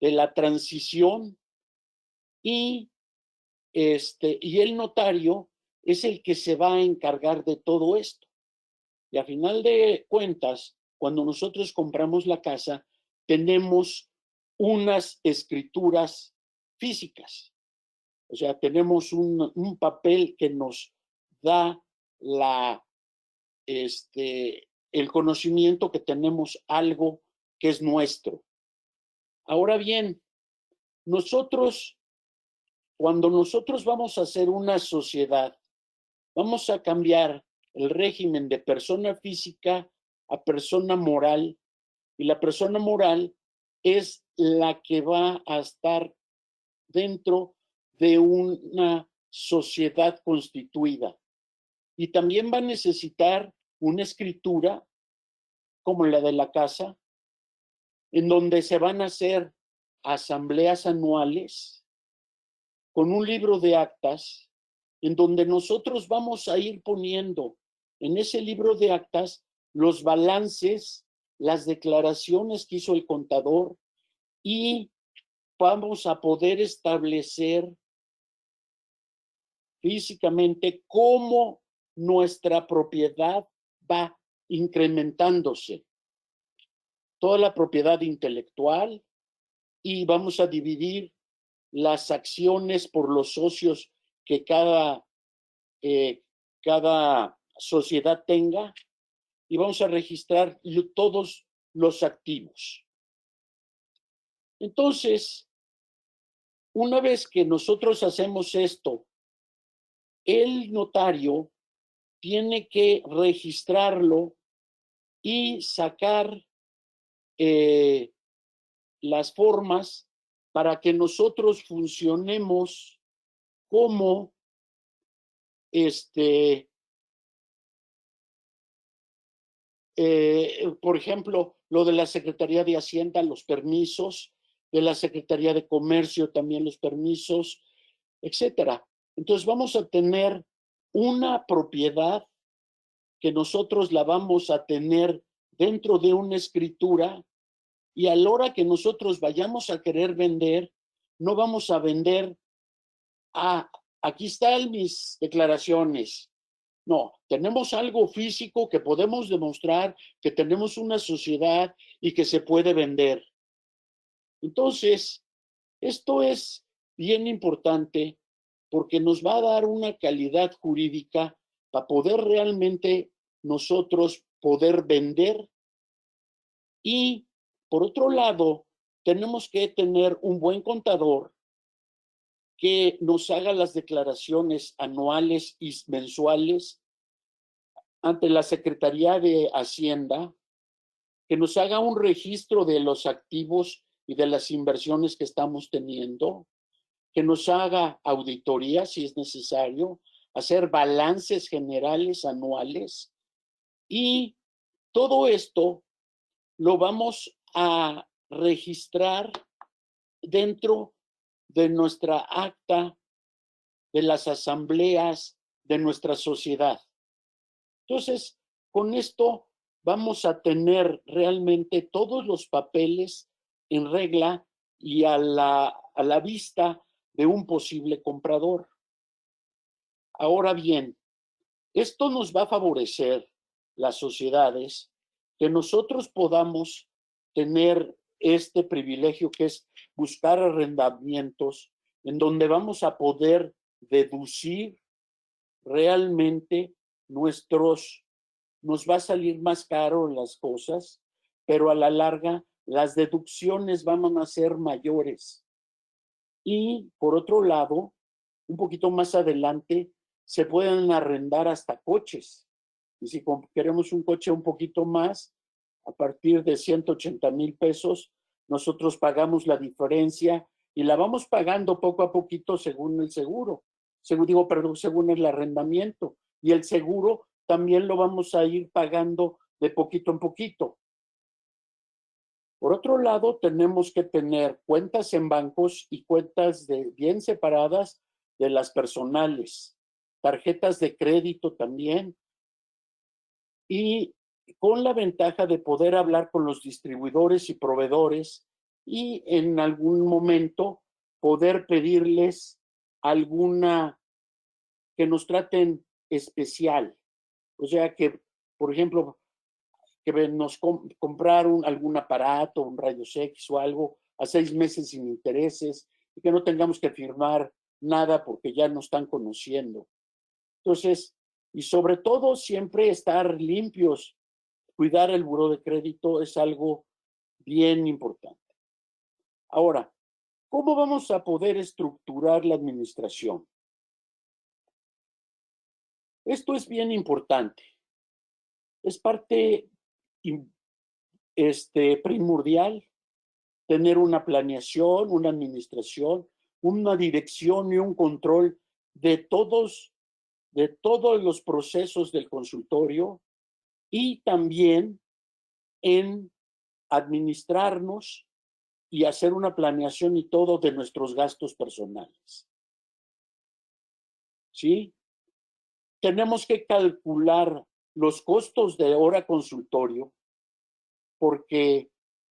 de la transición y, y el notario es el que se va a encargar de todo esto. Y a final de cuentas, cuando nosotros compramos la casa, tenemos unas escrituras físicas. O sea, tenemos un papel que nos da el conocimiento que tenemos algo que es nuestro. Ahora bien, cuando nosotros vamos a hacer una sociedad, vamos a cambiar el régimen de persona física a persona moral, y la persona moral es la que va a estar dentro de una sociedad constituida. Y también va a necesitar una escritura como la de la casa, en donde se van a hacer asambleas anuales con un libro de actas, en donde nosotros vamos a ir poniendo en ese libro de actas los balances, las declaraciones que hizo el contador y vamos a poder establecer físicamente cómo nuestra propiedad va incrementándose. Toda la propiedad intelectual y vamos a dividir las acciones por los socios que cada sociedad tenga y vamos a registrar todos los activos. Entonces, una vez que nosotros hacemos esto, el notario tiene que registrarlo y sacar las formas para que nosotros funcionemos como por ejemplo, lo de la Secretaría de Hacienda, los permisos, de la Secretaría de Comercio también los permisos, etcétera. Entonces vamos a tener una propiedad que nosotros la vamos a tener dentro de una escritura y a la hora que nosotros vayamos a querer vender, no vamos a vender, aquí están mis declaraciones. No, tenemos algo físico que podemos demostrar que tenemos una sociedad y que se puede vender. Entonces, esto es bien importante porque nos va a dar una calidad jurídica para poder realmente nosotros poder vender. Y por otro lado, tenemos que tener un buen contador que nos haga las declaraciones anuales y mensuales ante la Secretaría de Hacienda, que nos haga un registro de los activos y de las inversiones que estamos teniendo, que nos haga auditoría si es necesario, hacer balances generales anuales y todo esto lo vamos a registrar dentro de nuestra acta de las asambleas de nuestra sociedad. Entonces, con esto vamos a tener realmente todos los papeles en regla y a la vista de un posible comprador. Ahora bien, esto nos va a favorecer las sociedades que nosotros podamos tener este privilegio que es buscar arrendamientos en donde vamos a poder deducir realmente nos va a salir más caro las cosas, pero a la larga las deducciones van a ser mayores. Y por otro lado, un poquito más adelante, se pueden arrendar hasta coches. Y si queremos un coche un poquito más, a partir de 180,000 pesos, nosotros pagamos la diferencia y la vamos pagando poco a poquito según el seguro. Según el arrendamiento. Y el seguro también lo vamos a ir pagando de poquito en poquito. Por otro lado, tenemos que tener cuentas en bancos y cuentas bien separadas de las personales, tarjetas de crédito también, y con la ventaja de poder hablar con los distribuidores y proveedores y en algún momento poder pedirles alguna que nos traten especial. O sea que, por ejemplo, que nos comprar algún aparato, un rayos X o algo a 6 meses sin intereses y que no tengamos que firmar nada porque ya nos están conociendo. Entonces, y sobre todo siempre estar limpios, cuidar el buró de crédito es algo bien importante. Ahora, ¿cómo vamos a poder estructurar la administración? Esto es bien importante. Es parte primordial tener una planeación, una administración, una dirección y un control de todos los procesos del consultorio y también en administrarnos y hacer una planeación y todo de nuestros gastos personales. ¿Sí? Tenemos que calcular los costos de hora consultorio, porque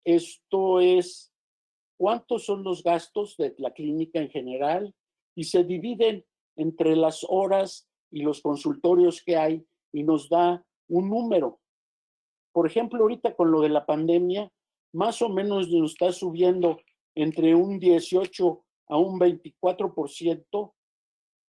esto es cuántos son los gastos de la clínica en general y se dividen entre las horas y los consultorios que hay y nos da un número. Por ejemplo, ahorita con lo de la pandemia, más o menos nos está subiendo entre un 18 a un 24%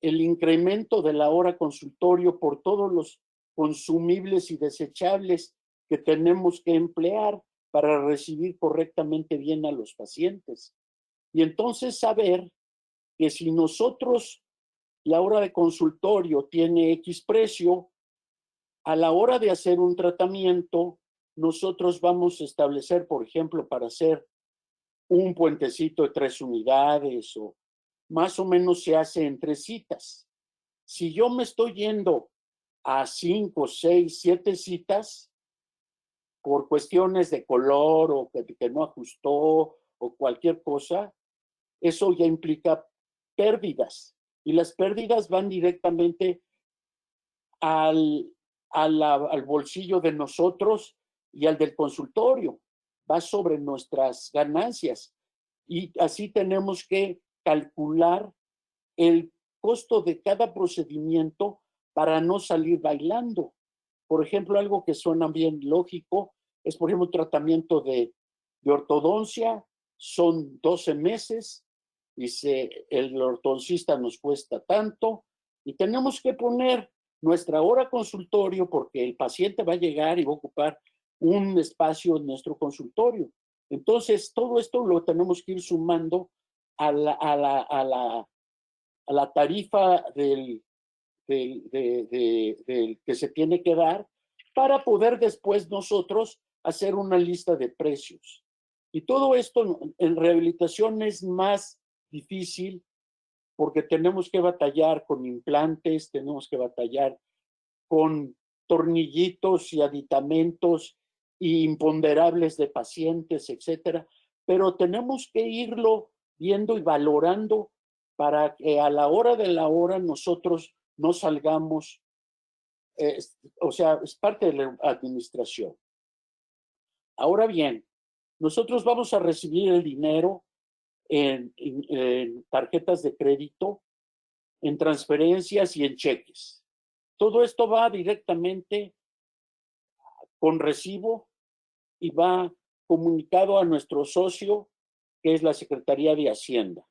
el incremento de la hora consultorio por todos los consumibles y desechables que tenemos que emplear para recibir correctamente bien a los pacientes. Y entonces saber que si nosotros la hora de consultorio tiene X precio, a la hora de hacer un tratamiento, nosotros vamos a establecer, por ejemplo, para hacer un puentecito de 3 unidades o más o menos se hace en 3 citas. Si yo me estoy yendo a 5, 6, 7 citas por cuestiones de color o que no ajustó o cualquier cosa, eso ya implica pérdidas. Y las pérdidas van directamente al bolsillo de nosotros y al del consultorio. Va sobre nuestras ganancias. Y así tenemos que calcular el costo de cada procedimiento para no salir bailando. Por ejemplo, algo que suena bien lógico es, por ejemplo, un tratamiento de ortodoncia, son 12 meses, y el ortodoncista nos cuesta tanto, y tenemos que poner nuestra hora consultorio porque el paciente va a llegar y va a ocupar un espacio en nuestro consultorio. Entonces, todo esto lo tenemos que ir sumando a la tarifa del que se tiene que dar para poder después nosotros hacer una lista de precios. Y todo esto en rehabilitación es más difícil porque tenemos que batallar con implantes, tenemos que batallar con tornillitos y aditamentos y imponderables de pacientes, etcétera. Pero tenemos que irlo viendo y valorando para que a la hora de la hora nosotros no salgamos, o sea, es parte de la administración. Ahora bien, nosotros vamos a recibir el dinero en tarjetas de crédito, en transferencias y en cheques. Todo esto va directamente con recibo y va comunicado a nuestro socio, que es la Secretaría de Hacienda.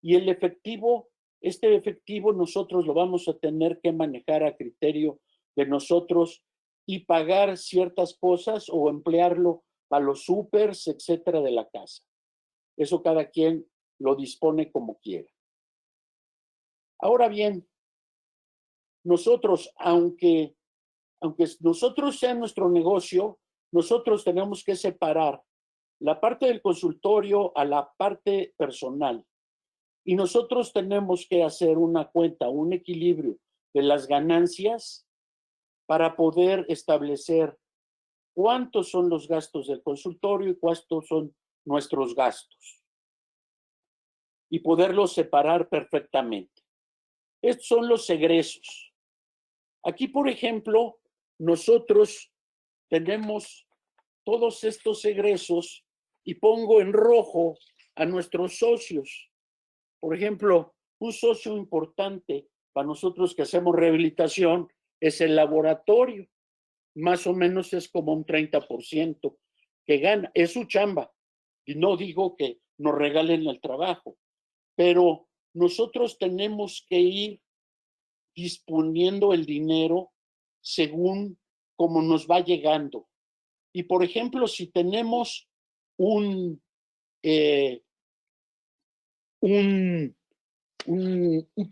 Y el efectivo, este efectivo nosotros lo vamos a tener que manejar a criterio de nosotros y pagar ciertas cosas o emplearlo para los súpers, etcétera, de la casa. Eso cada quien lo dispone como quiera. Ahora bien, nosotros, aunque nosotros sea nuestro negocio, nosotros tenemos que separar la parte del consultorio a la parte personal. Y nosotros tenemos que hacer una cuenta, un equilibrio de las ganancias para poder establecer cuántos son los gastos del consultorio y cuántos son nuestros gastos. Y poderlos separar perfectamente. Estos son los egresos. Aquí, por ejemplo, nosotros tenemos todos estos egresos y pongo en rojo a nuestros socios. Por ejemplo, un socio importante para nosotros que hacemos rehabilitación es el laboratorio. Más o menos es como un 30% que gana. Es su chamba. Y no digo que nos regalen el trabajo, pero nosotros tenemos que ir disponiendo el dinero según como nos va llegando. Y por ejemplo, si tenemos un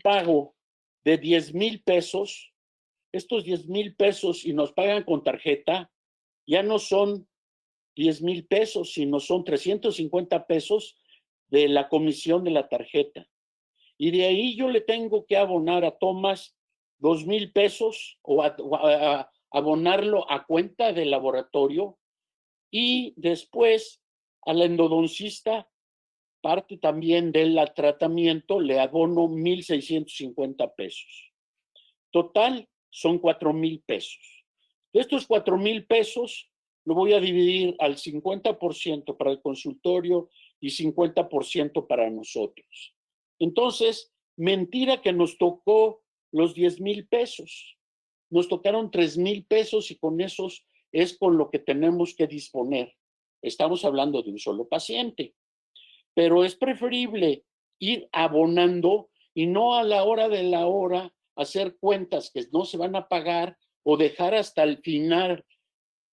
pago de 10,000 pesos, estos 10,000 pesos y nos pagan con tarjeta, ya no son 10,000 pesos, sino son 350 pesos de la comisión de la tarjeta. Y de ahí yo le tengo que abonar a Tomás 2,000 pesos o abonarlo a cuenta del laboratorio y después al endodoncista parte también del tratamiento, le abono 1,650 pesos. Total, son 4,000 pesos. De estos 4,000 pesos, lo voy a dividir al 50% para el consultorio y 50% para nosotros. Entonces, mentira que nos tocó los 10,000 pesos. Nos tocaron 3,000 pesos y con esos es con lo que tenemos que disponer. Estamos hablando de un solo paciente, pero es preferible ir abonando y no a la hora de la hora hacer cuentas que no se van a pagar o dejar hasta el final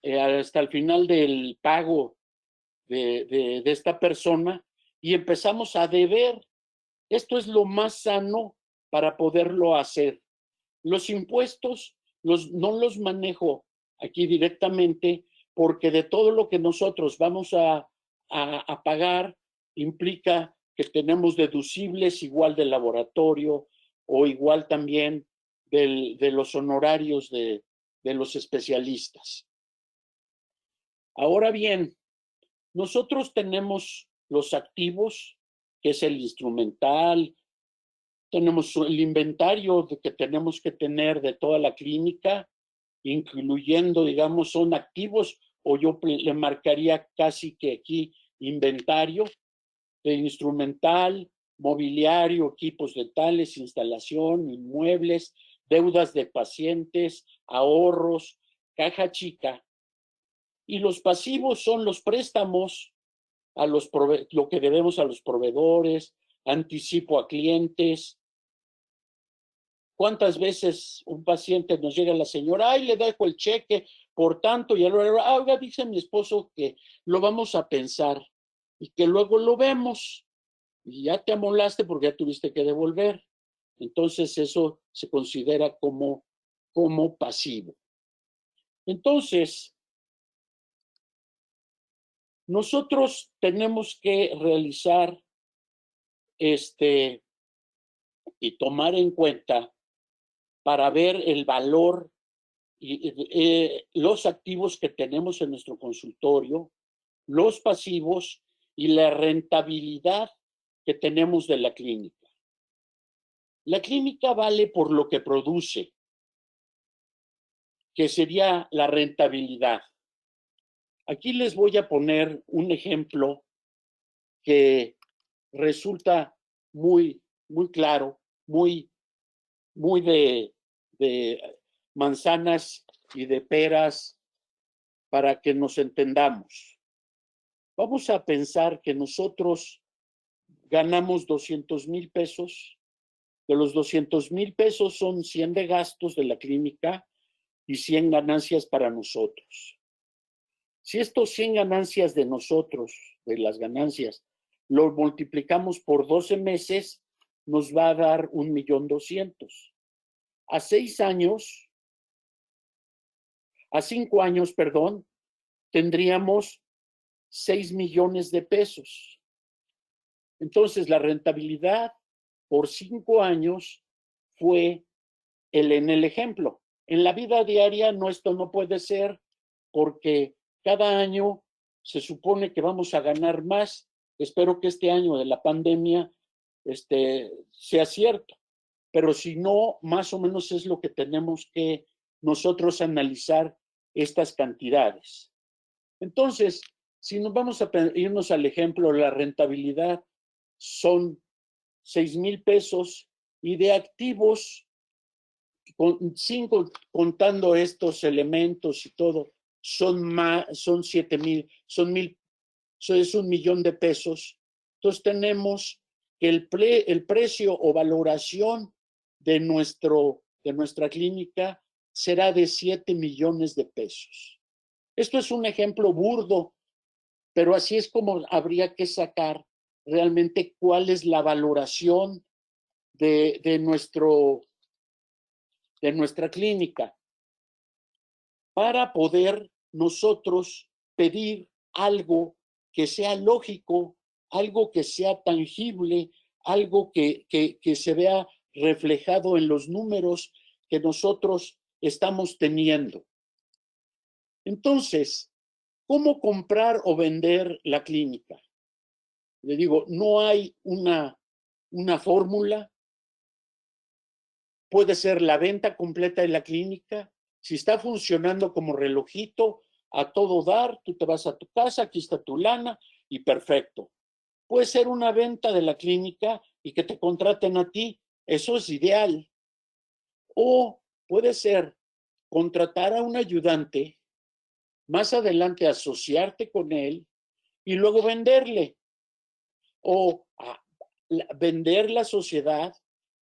del pago de esta persona y empezamos a deber. Esto es lo más sano para poderlo hacer. Los impuestos no los manejo aquí directamente porque de todo lo que nosotros vamos a pagar implica que tenemos deducibles igual del laboratorio o igual también de los honorarios de los especialistas. Ahora bien, nosotros tenemos los activos, que es el instrumental, tenemos el inventario que tenemos que tener de toda la clínica, incluyendo, digamos, son activos, o yo le marcaría casi que aquí inventario de instrumental, mobiliario, equipos dentales, instalación, inmuebles, deudas de pacientes, ahorros, caja chica. Y los pasivos son los préstamos, lo que debemos a los proveedores, anticipo a clientes. ¿Cuántas veces un paciente nos llega a la señora, ay, le dejo el cheque por tanto, y ahora dice mi esposo que lo vamos a pensar y que luego lo vemos y ya te amolaste porque ya tuviste que devolver? Entonces eso se considera como pasivo. Entonces, nosotros tenemos que realizar y tomar en cuenta para ver el valor y los activos que tenemos en nuestro consultorio, los pasivos y la rentabilidad que tenemos de la clínica. La clínica vale por lo que produce, que sería la rentabilidad. Aquí les voy a poner un ejemplo que resulta muy, muy claro, muy de manzanas y de peras para que nos entendamos. Vamos a pensar que nosotros ganamos 200,000 pesos. De los 200,000 pesos son 100 de gastos de la clínica y 100 ganancias para nosotros. Si estos 100 ganancias de nosotros, de las ganancias, lo multiplicamos por 12 meses, nos va a dar 1,200,000. A 5 años, perdón, tendríamos 6 millones de pesos. Entonces, la rentabilidad por 5 años fue en el ejemplo. En la vida diaria esto no puede ser porque cada año se supone que vamos a ganar más. Espero que este año de la pandemia sea cierto, pero si no, más o menos es lo que tenemos que nosotros analizar estas cantidades. Entonces, si nos vamos a irnos al ejemplo, la rentabilidad son 6,000 pesos y de activos, contando estos elementos y todo, son 7,000, es 1,000,000 de pesos. Entonces tenemos que el precio o valoración de nuestra clínica será de 7 millones de pesos. Esto es un ejemplo burdo, pero así es como habría que sacar realmente cuál es la valoración de nuestra clínica para poder nosotros pedir algo que sea lógico, algo que sea tangible, algo que se vea reflejado en los números que nosotros estamos teniendo. Entonces, ¿cómo comprar o vender la clínica? Le digo, no hay una fórmula. Puede ser la venta completa de la clínica, Si está funcionando como relojito, a todo dar, tú te vas a tu casa, aquí está tu lana y perfecto. Puede ser una venta de la clínica y que te contraten a ti, eso es ideal. O puede ser contratar a un ayudante, más adelante asociarte con él y luego venderle. O vender la sociedad,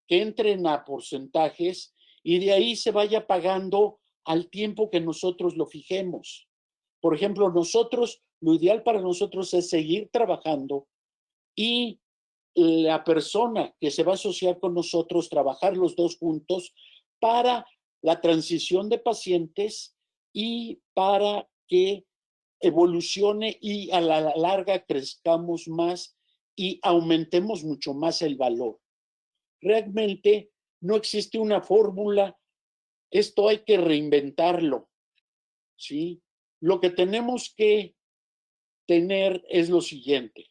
que entren a porcentajes y de ahí se vaya pagando al tiempo que nosotros lo fijemos. Por ejemplo, nosotros, lo ideal para nosotros es seguir trabajando y la persona que se va a asociar con nosotros, trabajar los dos juntos para la transición de pacientes y para que evolucione y a la larga crezcamos más y aumentemos mucho más el valor. Realmente no existe una fórmula, esto hay que reinventarlo, ¿sí? Lo que tenemos que tener es lo siguiente.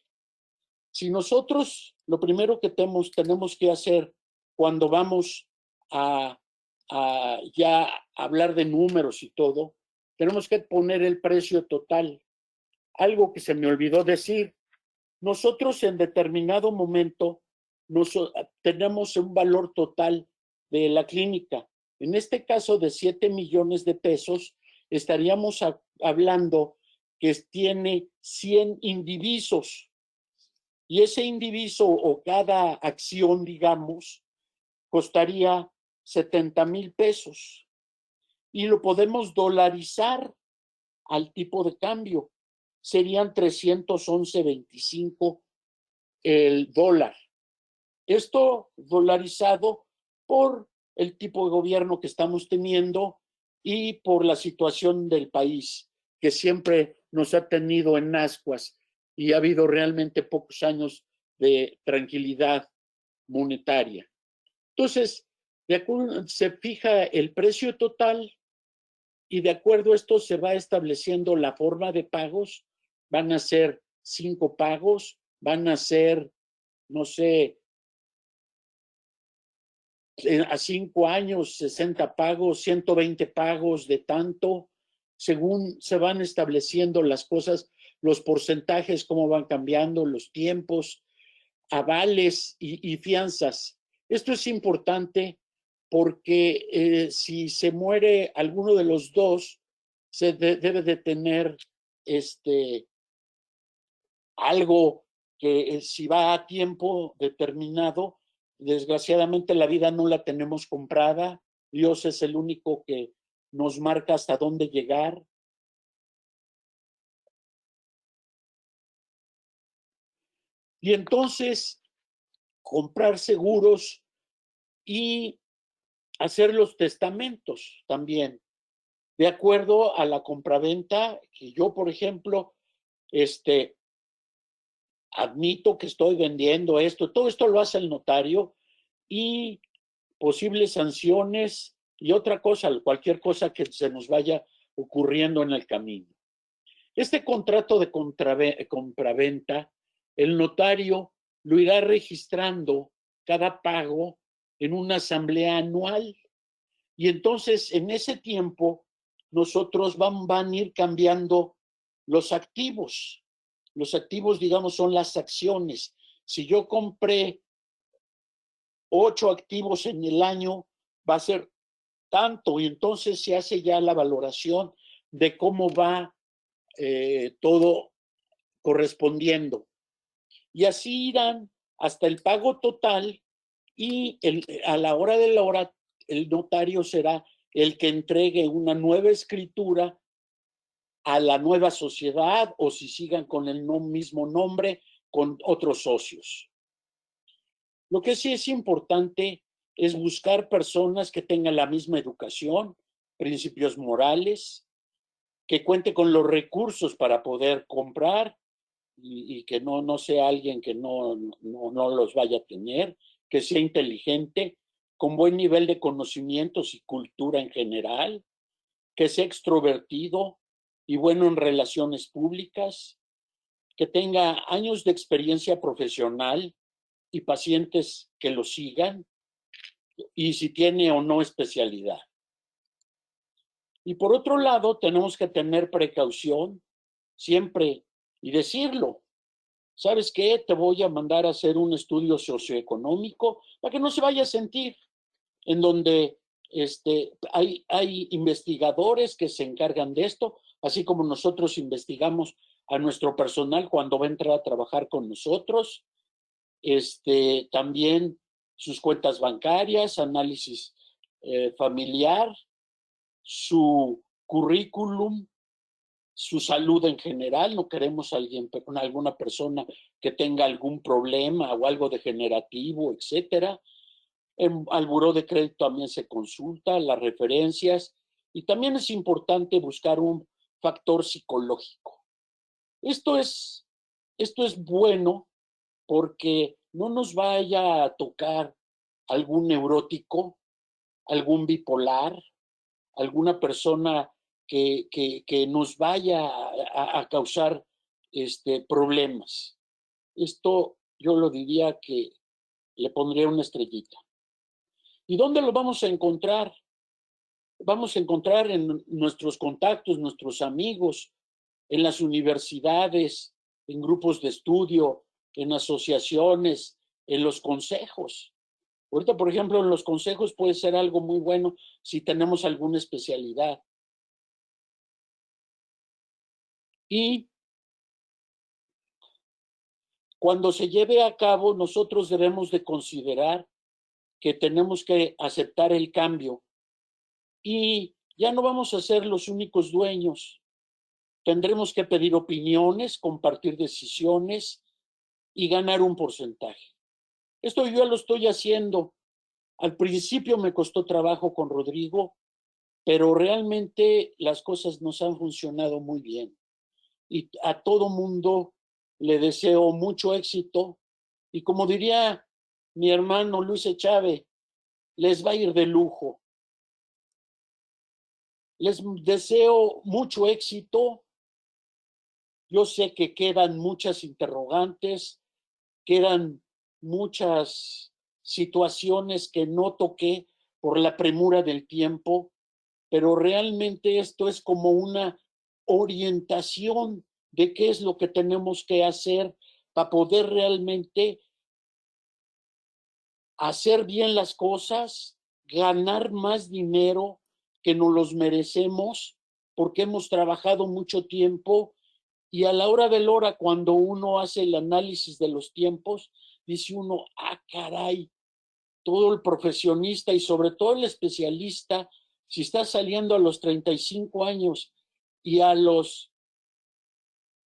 Si nosotros, lo primero que tenemos que hacer cuando vamos a ya hablar de números y todo, tenemos que poner el precio total. Algo que se me olvidó decir, nosotros en determinado momento tenemos un valor total de la clínica. En este caso de 7 millones de pesos, estaríamos hablando que tiene 100 indivisos. Y ese indiviso o cada acción, digamos, costaría 70,000 pesos. Y lo podemos dolarizar al tipo de cambio. Serían 311.25 el dólar. Esto dolarizado por el tipo de gobierno que estamos teniendo y por la situación del país, que siempre nos ha tenido en ascuas y ha habido realmente pocos años de tranquilidad monetaria. Entonces, de acuerdo, se fija el precio total y de acuerdo a esto se va estableciendo la forma de pagos. Van a ser 5 pagos, van a ser, no sé, a 5 años, 60 pagos, 120 pagos de tanto, según se van estableciendo las cosas, los porcentajes, cómo van cambiando, los tiempos, avales y fianzas. Esto es importante porque si se muere alguno de los dos, se debe de tener algo que si va a tiempo determinado, desgraciadamente la vida no la tenemos comprada, Dios es el único que nos marca hasta dónde llegar. Y entonces comprar seguros y hacer los testamentos también, de acuerdo a la compraventa, que yo, por ejemplo, admito que estoy vendiendo esto, todo esto lo hace el notario y posibles sanciones y otra cosa, cualquier cosa que se nos vaya ocurriendo en el camino. Este contrato de compraventa, el notario lo irá registrando cada pago en una asamblea anual y entonces en ese tiempo nosotros van a ir cambiando los activos. Los activos, digamos, son las acciones. Si yo compré 8 activos en el año, va a ser tanto y entonces se hace ya la valoración de cómo va todo correspondiendo. Y así irán hasta el pago total y a la hora de la hora el notario será el que entregue una nueva escritura a la nueva sociedad o si sigan con el mismo nombre con otros socios. Lo que sí es importante es buscar personas que tengan la misma educación, principios morales, que cuente con los recursos para poder comprar y que no sea alguien que no los vaya a tener, que sea inteligente, con buen nivel de conocimientos y cultura en general, que sea extrovertido y bueno en relaciones públicas, que tenga años de experiencia profesional y pacientes que lo sigan, y si tiene o no especialidad. Y por otro lado, tenemos que tener precaución siempre y decirlo. ¿Sabes qué? Te voy a mandar a hacer un estudio socioeconómico para que no se vaya a sentir, en donde hay investigadores que se encargan de esto, así como nosotros investigamos a nuestro personal cuando va a entrar a trabajar con nosotros, también sus cuentas bancarias, análisis familiar, su currículum, su salud en general. No queremos alguna persona que tenga algún problema o algo degenerativo, etcétera. Al buró de crédito también se consulta las referencias y también es importante buscar un factor psicológico. Esto es bueno porque no nos vaya a tocar algún neurótico, algún bipolar, alguna persona que nos vaya a causar problemas. Esto yo lo diría que le pondría una estrellita. ¿Y dónde lo vamos a encontrar? Vamos a encontrar en nuestros contactos, nuestros amigos, en las universidades, en grupos de estudio, en asociaciones, en los consejos. Ahorita, por ejemplo, en los consejos puede ser algo muy bueno si tenemos alguna especialidad. Y cuando se lleve a cabo, nosotros debemos de considerar que tenemos que aceptar el cambio y ya no vamos a ser los únicos dueños. Tendremos que pedir opiniones, compartir decisiones y ganar un porcentaje. Esto yo ya lo estoy haciendo. Al principio me costó trabajo con Rodrigo, pero realmente las cosas nos han funcionado muy bien. Y a todo mundo le deseo mucho éxito. Y como diría mi hermano Luis Echave, les va a ir de lujo. Les deseo mucho éxito. Yo sé que quedan muchas interrogantes, quedan muchas situaciones que no toqué por la premura del tiempo, pero realmente esto es como una orientación de qué es lo que tenemos que hacer para poder realmente hacer bien las cosas, ganar más dinero que nos los merecemos, porque hemos trabajado mucho tiempo y a la hora de la hora, cuando uno hace el análisis de los tiempos, dice uno, ah, caray, todo el profesionista y sobre todo el especialista, si está saliendo a los 35 años y a los,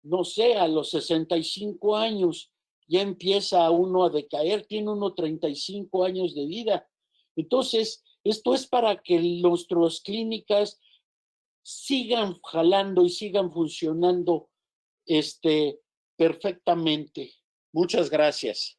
no sé, a los 65 años ya empieza uno a decaer, tiene uno 35 años de vida. Entonces, esto es para que nuestras clínicas sigan jalando y sigan funcionando perfectamente. Muchas gracias.